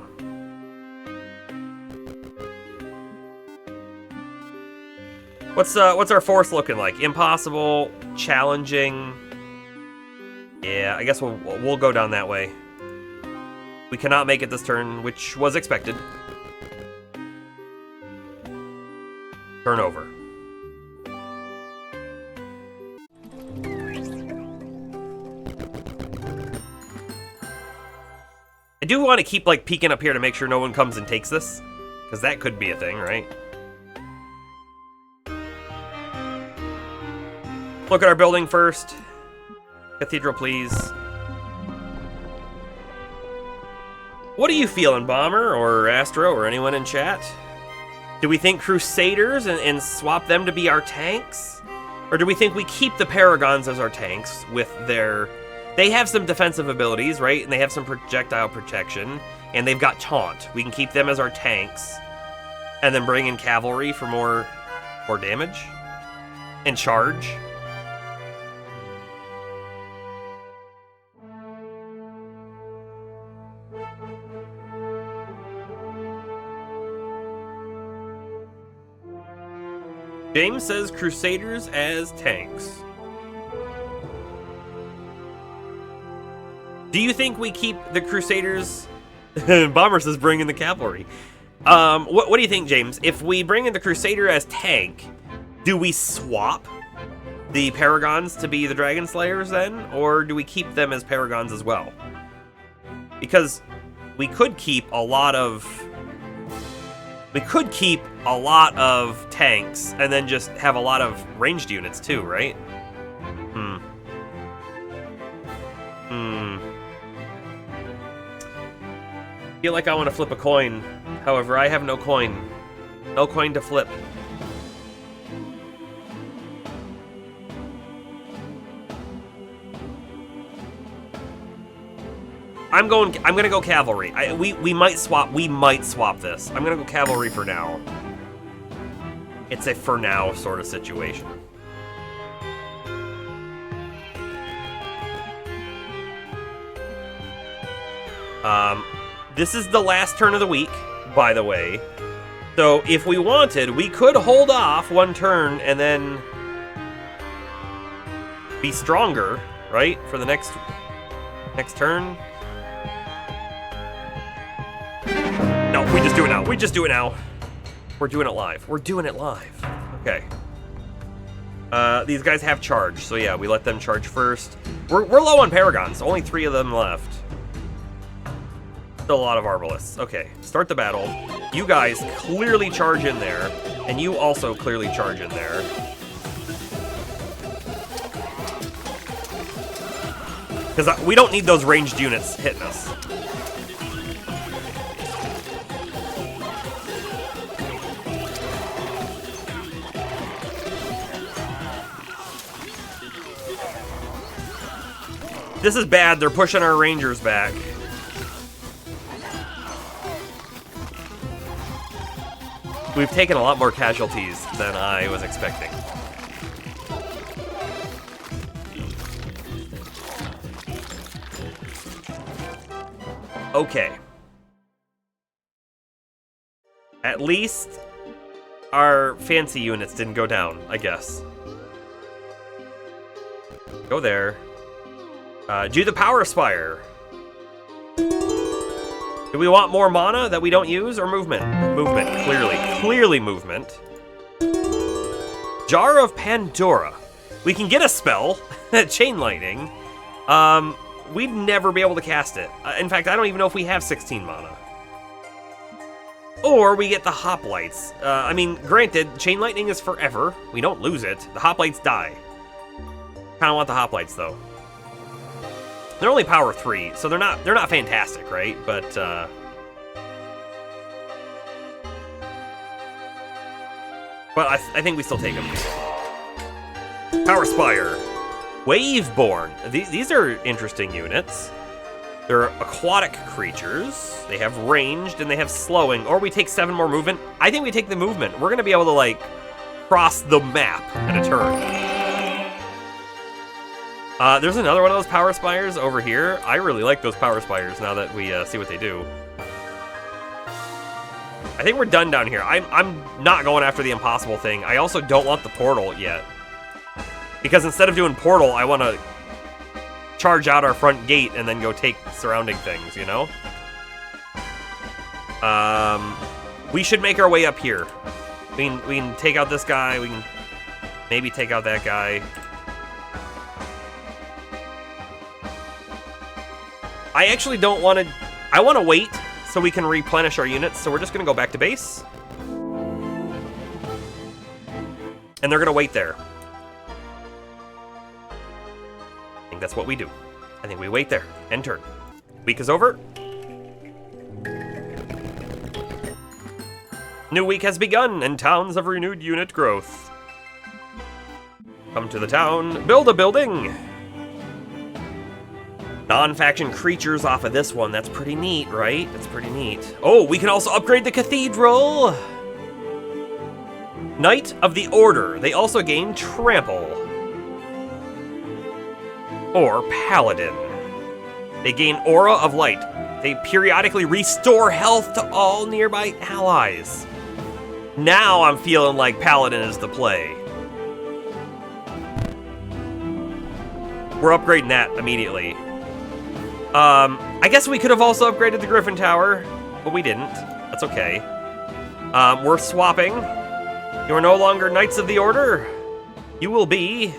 S1: What's our force looking like? Impossible, challenging. Yeah, I guess we'll go down that way. We cannot make it this turn, which was expected. Turn over. I do want to keep like peeking up here to make sure no one comes and takes this, because that could be a thing, right? Look at our building first. Cathedral, please. What are you feeling, Bomber or Astro or anyone in chat? Do we think Crusaders and swap them to be our tanks? Or do we think we keep the Paragons as our tanks with their... They have some defensive abilities, right? And they have some projectile protection. And they've got taunt. We can keep them as our tanks. And then bring in cavalry for more damage. And charge. James says Crusaders as tanks. Do you think we keep the Crusaders? Bomber says bring in the cavalry. What do you think, James? If we bring in the Crusader as tank, do we swap the Paragons to be the Dragon Slayers then? Or do we keep them as Paragons as well? Because we could keep a lot of... tanks and then just have a lot of ranged units too, right? Feel like I want to flip a coin. However, I have no coin. No coin to flip. I'm gonna go cavalry. We might swap this. I'm gonna go cavalry for now. It's a for now sort of situation. This is the last turn of the week, by the way. So if we wanted, we could hold off one turn and then be stronger, right? For the next turn. No, we just do it now. We just do it now. We're doing it live. We're doing it live. Okay. These guys have charge, so yeah, we let them charge first. We're low on Paragons. Only 3 of them left. Still a lot of Arbalists. Okay, start the battle. You guys clearly charge in there, and you also clearly charge in there. Because we don't need those ranged units hitting us. This is bad. They're pushing our Rangers back. We've taken a lot more casualties than I was expecting. Okay. At least our fancy units didn't go down, I guess. Go there. Do the Power Spire. Do we want more mana that we don't use, or movement? Movement, clearly. Clearly movement. Jar of Pandora. We can get a spell, Chain Lightning. We'd never be able to cast it. In fact, I don't even know if we have 16 mana. Or we get the Hoplites. I mean, granted, Chain Lightning is forever. We don't lose it. The Hoplites die. Kinda want the Hoplites, though. They're only power 3, so they're not fantastic, right? But I think we still take them. Power Spire. Waveborn. These are interesting units. They're aquatic creatures. They have ranged and they have slowing. Or we take 7 more movement. I think we take the movement. We're gonna be able to like cross the map at a turn. There's another one of those Power Spires over here. I really like those Power Spires now that we see what they do. I think we're done down here. I'm not going after the impossible thing. I also don't want the portal yet. Because instead of doing portal, I want to charge out our front gate and then go take surrounding things, you know? We should make our way up here. We can take out this guy. We can maybe take out that guy. I actually don't want to... I want to wait so we can replenish our units, so we're just going to go back to base. And they're going to wait there. I think that's what we do. I think we wait there. End turn. Week is over. New week has begun, and towns have renewed unit growth. Come to the town, build a building. Non-faction creatures off of this one. That's pretty neat, right? That's pretty neat. Oh, we can also upgrade the cathedral. Knight of the Order. They also gain trample. Or paladin. They gain aura of light. They periodically restore health to all nearby allies. Now I'm feeling like paladin is the play. We're upgrading that immediately. I guess we could have also upgraded the Griffin Tower, but we didn't. That's okay. We're swapping. You are no longer Knights of the Order. You will be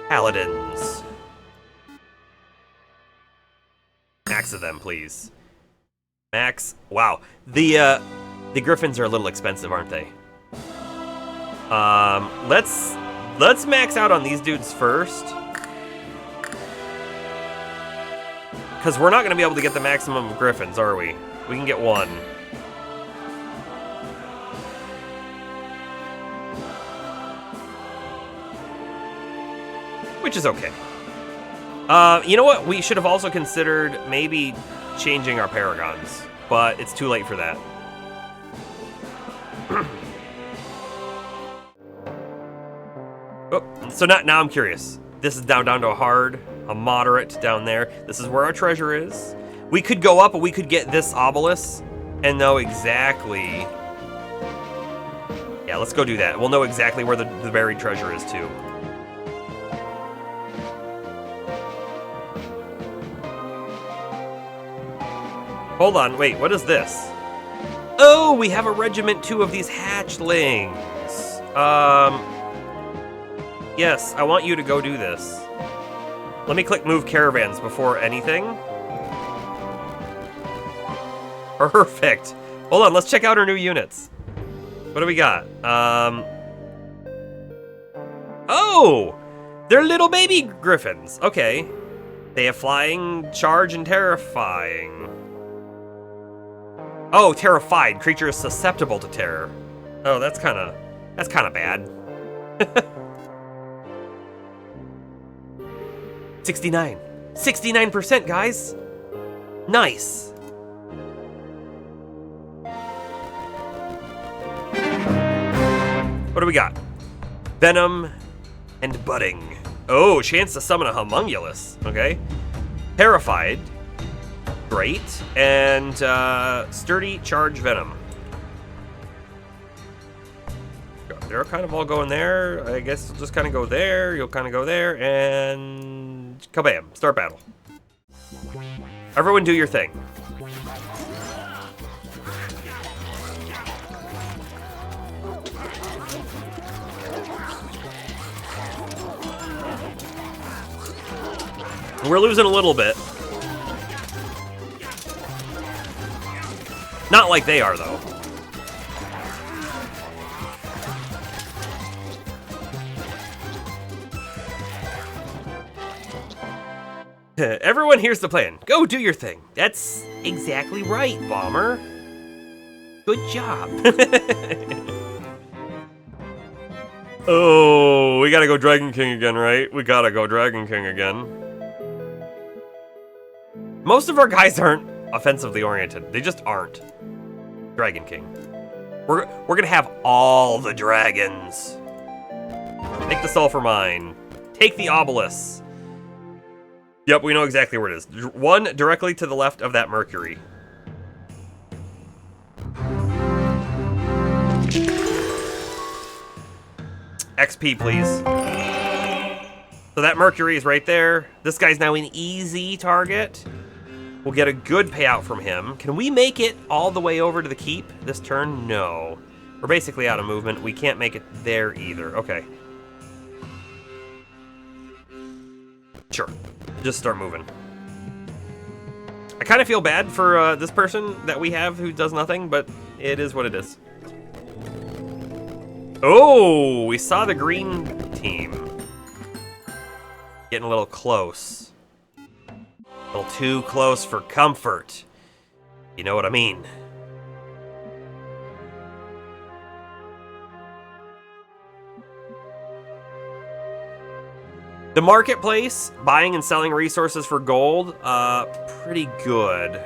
S1: Paladins. Max of them, please. Max. Wow. The Griffins are a little expensive, aren't they? Let's max out on these dudes first. Because we're not going to be able to get the maximum of Griffins, are we? We can get one. Which is okay. You know what? We should have also considered maybe changing our Paragons. But it's too late for that. Oh, so now I'm curious. This is down to a hard... a moderate down there. This is where our treasure is. We could go up, but we could get this obelisk and know exactly... Yeah, let's go do that. We'll know exactly where the buried treasure is, too. Hold on, wait, what is this? Oh, we have a regiment, too, of these hatchlings. Yes, I want you to go do this. Let me click move caravans before anything. Perfect. Hold on, let's check out our new units. What do we got? Oh! They're little baby griffins. Okay. They have flying, charge, and terrifying. Oh, terrified. Creature is susceptible to terror. Oh, that's kind of bad. 69. 69%, guys. What do we got? Venom and Budding. Oh, chance to summon a Homunculus. Okay. Terrified. Great. And Sturdy Charge Venom. They're kind of all going there. I guess you'll just kind of go there. You'll kind of go there. And kabam. Start battle. Everyone do your thing. We're losing a little bit. Not like they are, though. Everyone, here's the plan. Go do your thing. That's exactly right, Bomber. Good job. Oh, we gotta go Dragon King again, right? We gotta go Dragon King again. Most of our guys aren't offensively oriented. They just aren't. Dragon King. We're gonna have all the dragons. Take the Sulphur Mine. Take the Obelisk. Yep, we know exactly where it is. One directly to the left of that Mercury. XP, please. So that Mercury is right there. This guy's now an easy target. We'll get a good payout from him. Can we make it all the way over to the keep this turn? No. We're basically out of movement. We can't make it there either. Okay. Sure. Just start moving. I kind of feel bad for this person that we have who does nothing, but it is what it is. Oh, we saw the green team. Getting a little close. A little too close for comfort. You know what I mean. The marketplace, buying and selling resources for gold, pretty good.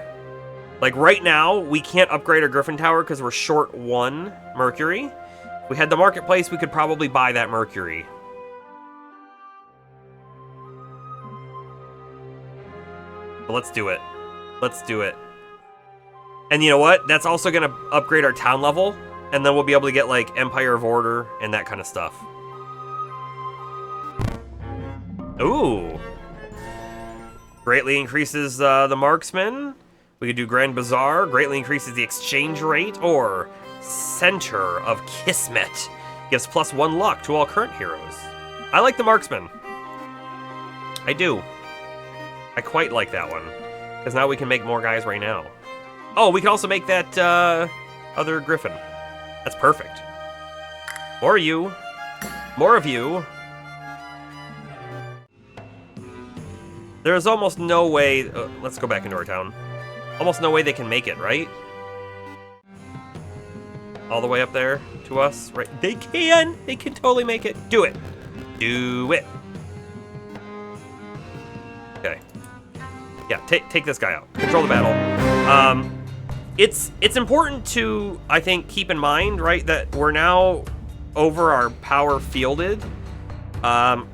S1: Like right now, we can't upgrade our Griffin Tower because we're short 1 Mercury. If we had the marketplace, we could probably buy that Mercury. But let's do it. Let's do it. And you know what? That's also going to upgrade our town level, and then we'll be able to get like Empire of Order and that kind of stuff. Ooh. Greatly increases the marksman. We could do Grand Bazaar. Greatly increases the exchange rate. Or Center of Kismet. Gives +1 luck to all current heroes. I like the marksman. I do. I quite like that one. Because now we can make more guys right now. Oh, we can also make that other Griffin. That's perfect. More of you. More of you. There's almost no way... let's go back into our town. Almost no way they can make it, right? All the way up there to us, right? They can! They can totally make it. Do it. Do it. Okay. Yeah, take this guy out. Control the battle. It's important to, I think, keep in mind, right, that we're now over our power fielded.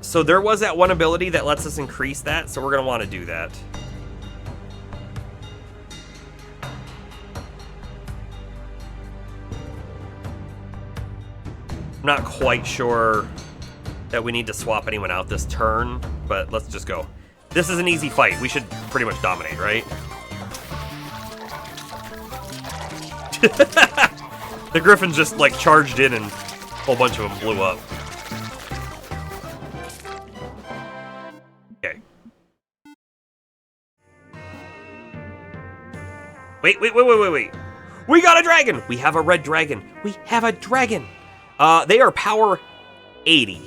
S1: So there was that one ability that lets us increase that, so we're going to want to do that. I'm not quite sure that we need to swap anyone out this turn, but let's just go. This is an easy fight. We should pretty much dominate, right? The Griffin just, like, charged in and a whole bunch of them blew up. Okay. Wait. We got a dragon! We have a red dragon. We have a dragon! They are power 80.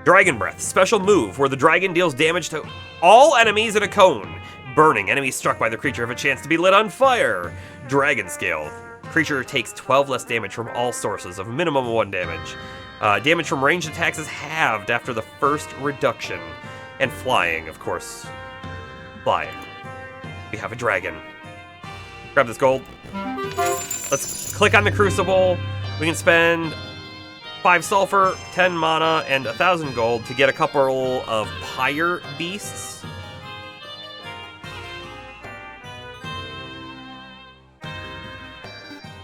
S1: Dragon Breath, special move where the dragon deals damage to all enemies in a cone. Burning, enemies struck by the creature have a chance to be lit on fire. Dragon Scale, creature takes 12 less damage from all sources of minimum 1 damage. Damage from ranged attacks is halved after the first reduction. And flying, of course. Flying. We have a dragon. Grab this gold. Let's click on the Crucible. We can spend 5 sulfur, 10 mana, and 1,000 gold to get a couple of pyre beasts.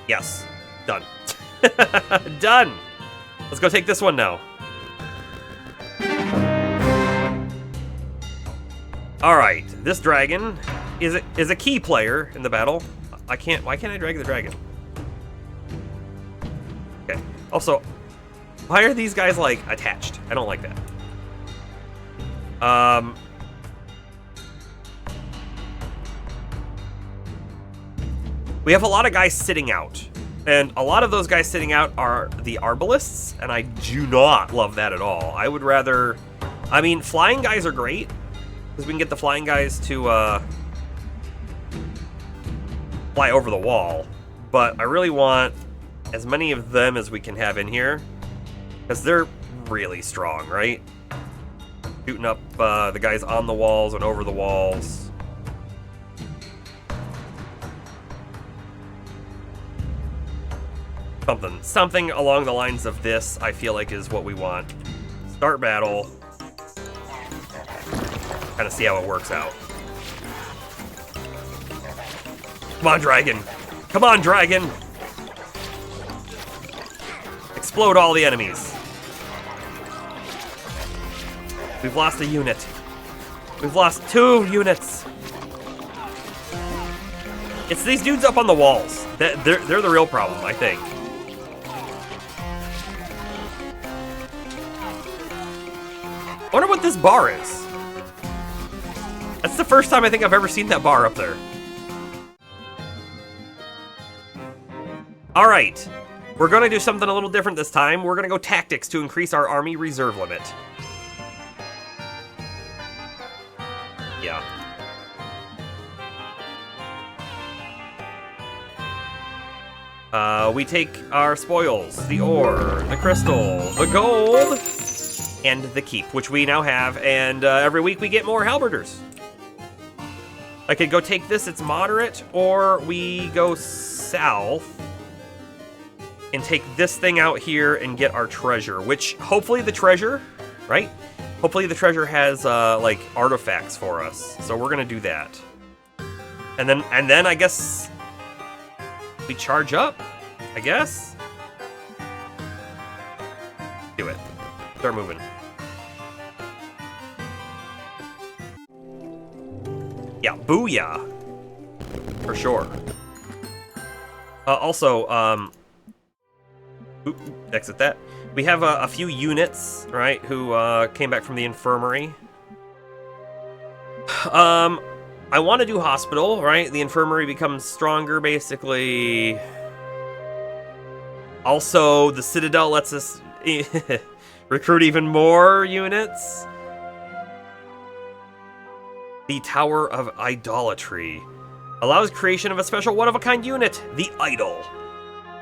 S1: Yes, done. Done! Let's go take this one now. Alright, this dragon is a key player in the battle. Why can't I drag the dragon? Okay. Also, why are these guys, like, attached? I don't like that. We have a lot of guys sitting out. And a lot of those guys sitting out are the Arbalists, and I do not love that at all. I would rather... I mean, flying guys are great, because we can get the flying guys to fly over the wall. But I really want as many of them as we can have in here, because they're really strong, right? Shooting up the guys on the walls and over the walls. Something along the lines of this, I feel like, is what we want. Start battle. Kind of see how it works out. Come on, dragon. Come on, dragon. Explode all the enemies. We've lost a unit. We've lost 2 units. It's these dudes up on the walls. They're the real problem, I think. I wonder what this bar is. That's the first time I think I've ever seen that bar up there. Alright. We're gonna do something a little different this time. We're gonna go tactics to increase our army reserve limit. Yeah. We take our spoils, the ore, the crystal, the gold, and the keep, which we now have, and every week we get more halberders. I could go take this, it's moderate, or we go south and take this thing out here and get our treasure, which hopefully the treasure, right? Hopefully the treasure has like artifacts for us. So we're gonna do that. And then I guess we charge up, I guess. Do it. Start moving. Yeah, booyah. For sure. Also, exit that. We have a few units, right, who came back from the infirmary. I want to do hospital, right? The infirmary becomes stronger, basically. Also, the Citadel lets us recruit even more units. The Tower of Idolatry allows creation of a special one-of-a-kind unit, the Idol.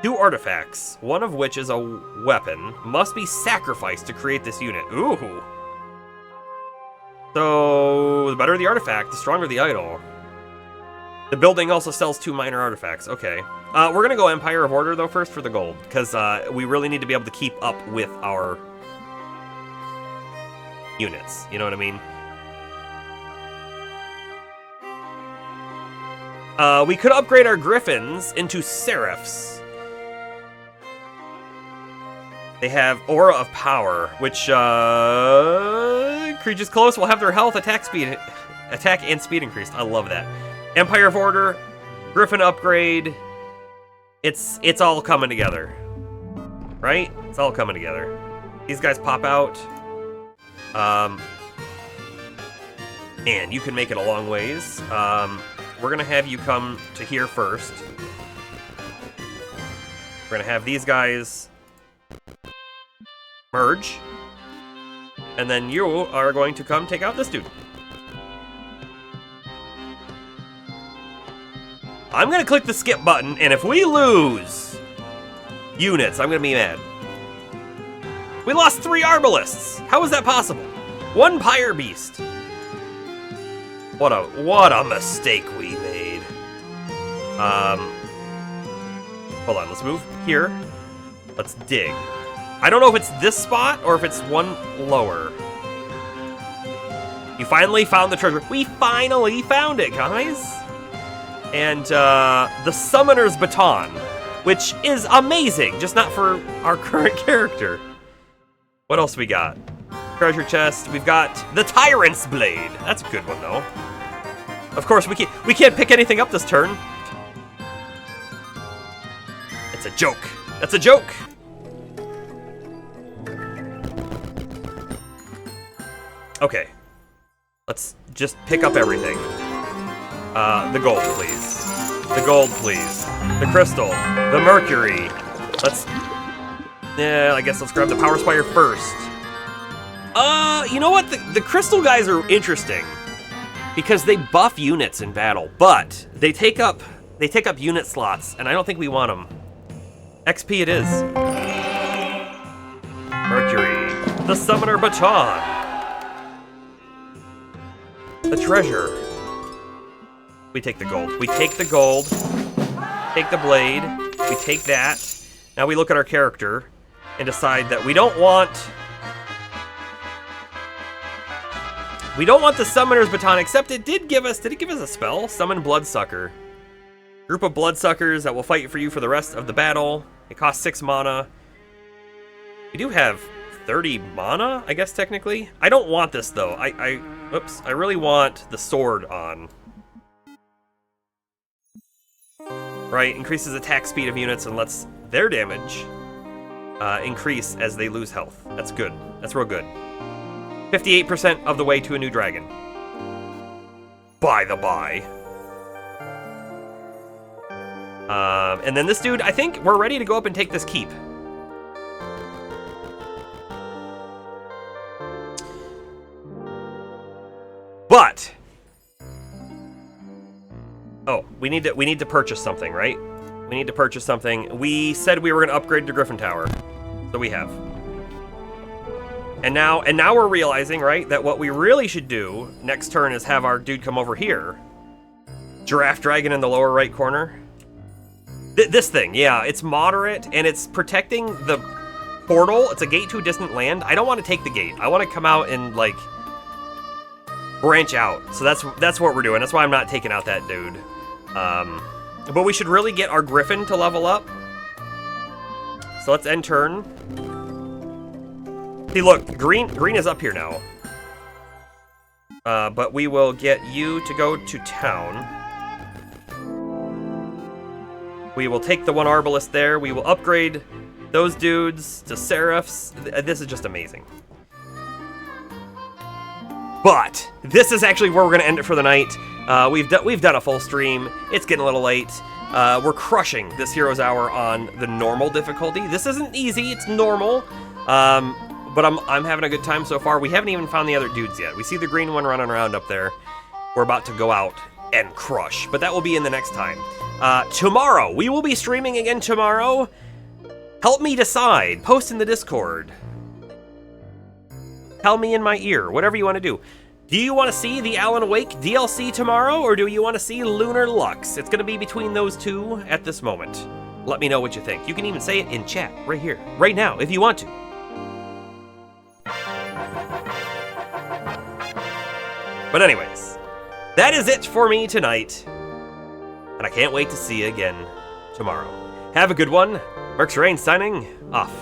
S1: 2 artifacts, one of which is a weapon, must be sacrificed to create this unit. Ooh. So, the better the artifact, the stronger the idol. The building also sells 2 minor artifacts. Okay. We're gonna go Empire of Order, though, first for the gold, because we really need to be able to keep up with our units. You know what I mean? We could upgrade our Griffins into Seraphs. They have Aura of Power, which, creatures close will have their health, attack, and speed increased. I love that. Empire of Order, Griffin upgrade. It's all coming together. Right? It's all coming together. These guys pop out. And you can make it a long ways. We're gonna have you come to here first. We're gonna have these guys merge, and then you are going to come take out this dude. I'm gonna click the skip button, and if we lose units, I'm gonna be mad. We lost 3 Arbalists! How is that possible? 1 Pyre Beast! What a mistake we made. Hold on, let's move here. Let's dig. I don't know if it's this spot or if it's one lower. You finally found the treasure. We finally found it, guys. And the Summoner's Baton, which is amazing, just not for our current character. What else we got? Treasure chest. We've got the Tyrant's Blade. That's a good one, though. Of course, we can't pick anything up this turn. It's a joke. That's a joke. Okay. Let's just pick up everything. The gold, please. The gold, please. The crystal. The mercury. Yeah, I guess let's grab the Power Spire first. You know what? The crystal guys are interesting because they buff units in battle, but they take up unit slots, and I don't think we want them. XP it is. Mercury. The Summoner Baton. The treasure. We take the gold. We take the gold. Take the blade. We take that. Now we look at our character and decide that we don't want the Summoner's Baton, except did it give us a spell? Summon Bloodsucker. Group of Bloodsuckers that will fight for you for the rest of the battle. It costs 6 mana. We do have 30 mana, I guess, technically. I don't want this, though. Oops, I really want the sword on. Right, increases attack speed of units and lets their damage increase as they lose health. That's good. That's real good. 58% of the way to a new dragon. By the by. And then this dude, I think we're ready to go up and take this keep. But oh, we need to purchase something, right? We need to purchase something. We said we were going to upgrade to Griffin Tower, so we have. And now we're realizing, right, that what we really should do next turn is have our dude come over here. Giraffe Dragon in the lower right corner. This thing, yeah, it's moderate and it's protecting the portal. It's a gate to a distant land. I don't want to take the gate. I want to come out and like branch out. So that's what we're doing. That's why I'm not taking out that dude. But we should really get our Griffin to level up. So let's end turn. See, look, green is up here now. But we will get you to go to town. We will take the one Arbalest there. We will upgrade those dudes to Seraphs. This is just amazing. But this is actually where we're going to end it for the night. We've done a full stream. It's getting a little late. We're crushing this Hero's Hour on the normal difficulty. This isn't easy. It's normal. But I'm having a good time so far. We haven't even found the other dudes yet. We see the green one running around up there. We're about to go out and crush, but that will be in the next time. Tomorrow, we will be streaming again tomorrow. Help me decide. Post in the Discord. Tell me in my ear, whatever you want to do. Do you want to see the Alan Wake DLC tomorrow, or do you want to see Lunar Lux? It's going to be between those two at this moment. Let me know what you think. You can even say it in chat right here, right now, if you want to. But anyways, that is it for me tonight. And I can't wait to see you again tomorrow. Have a good one. Mercs Reign signing off.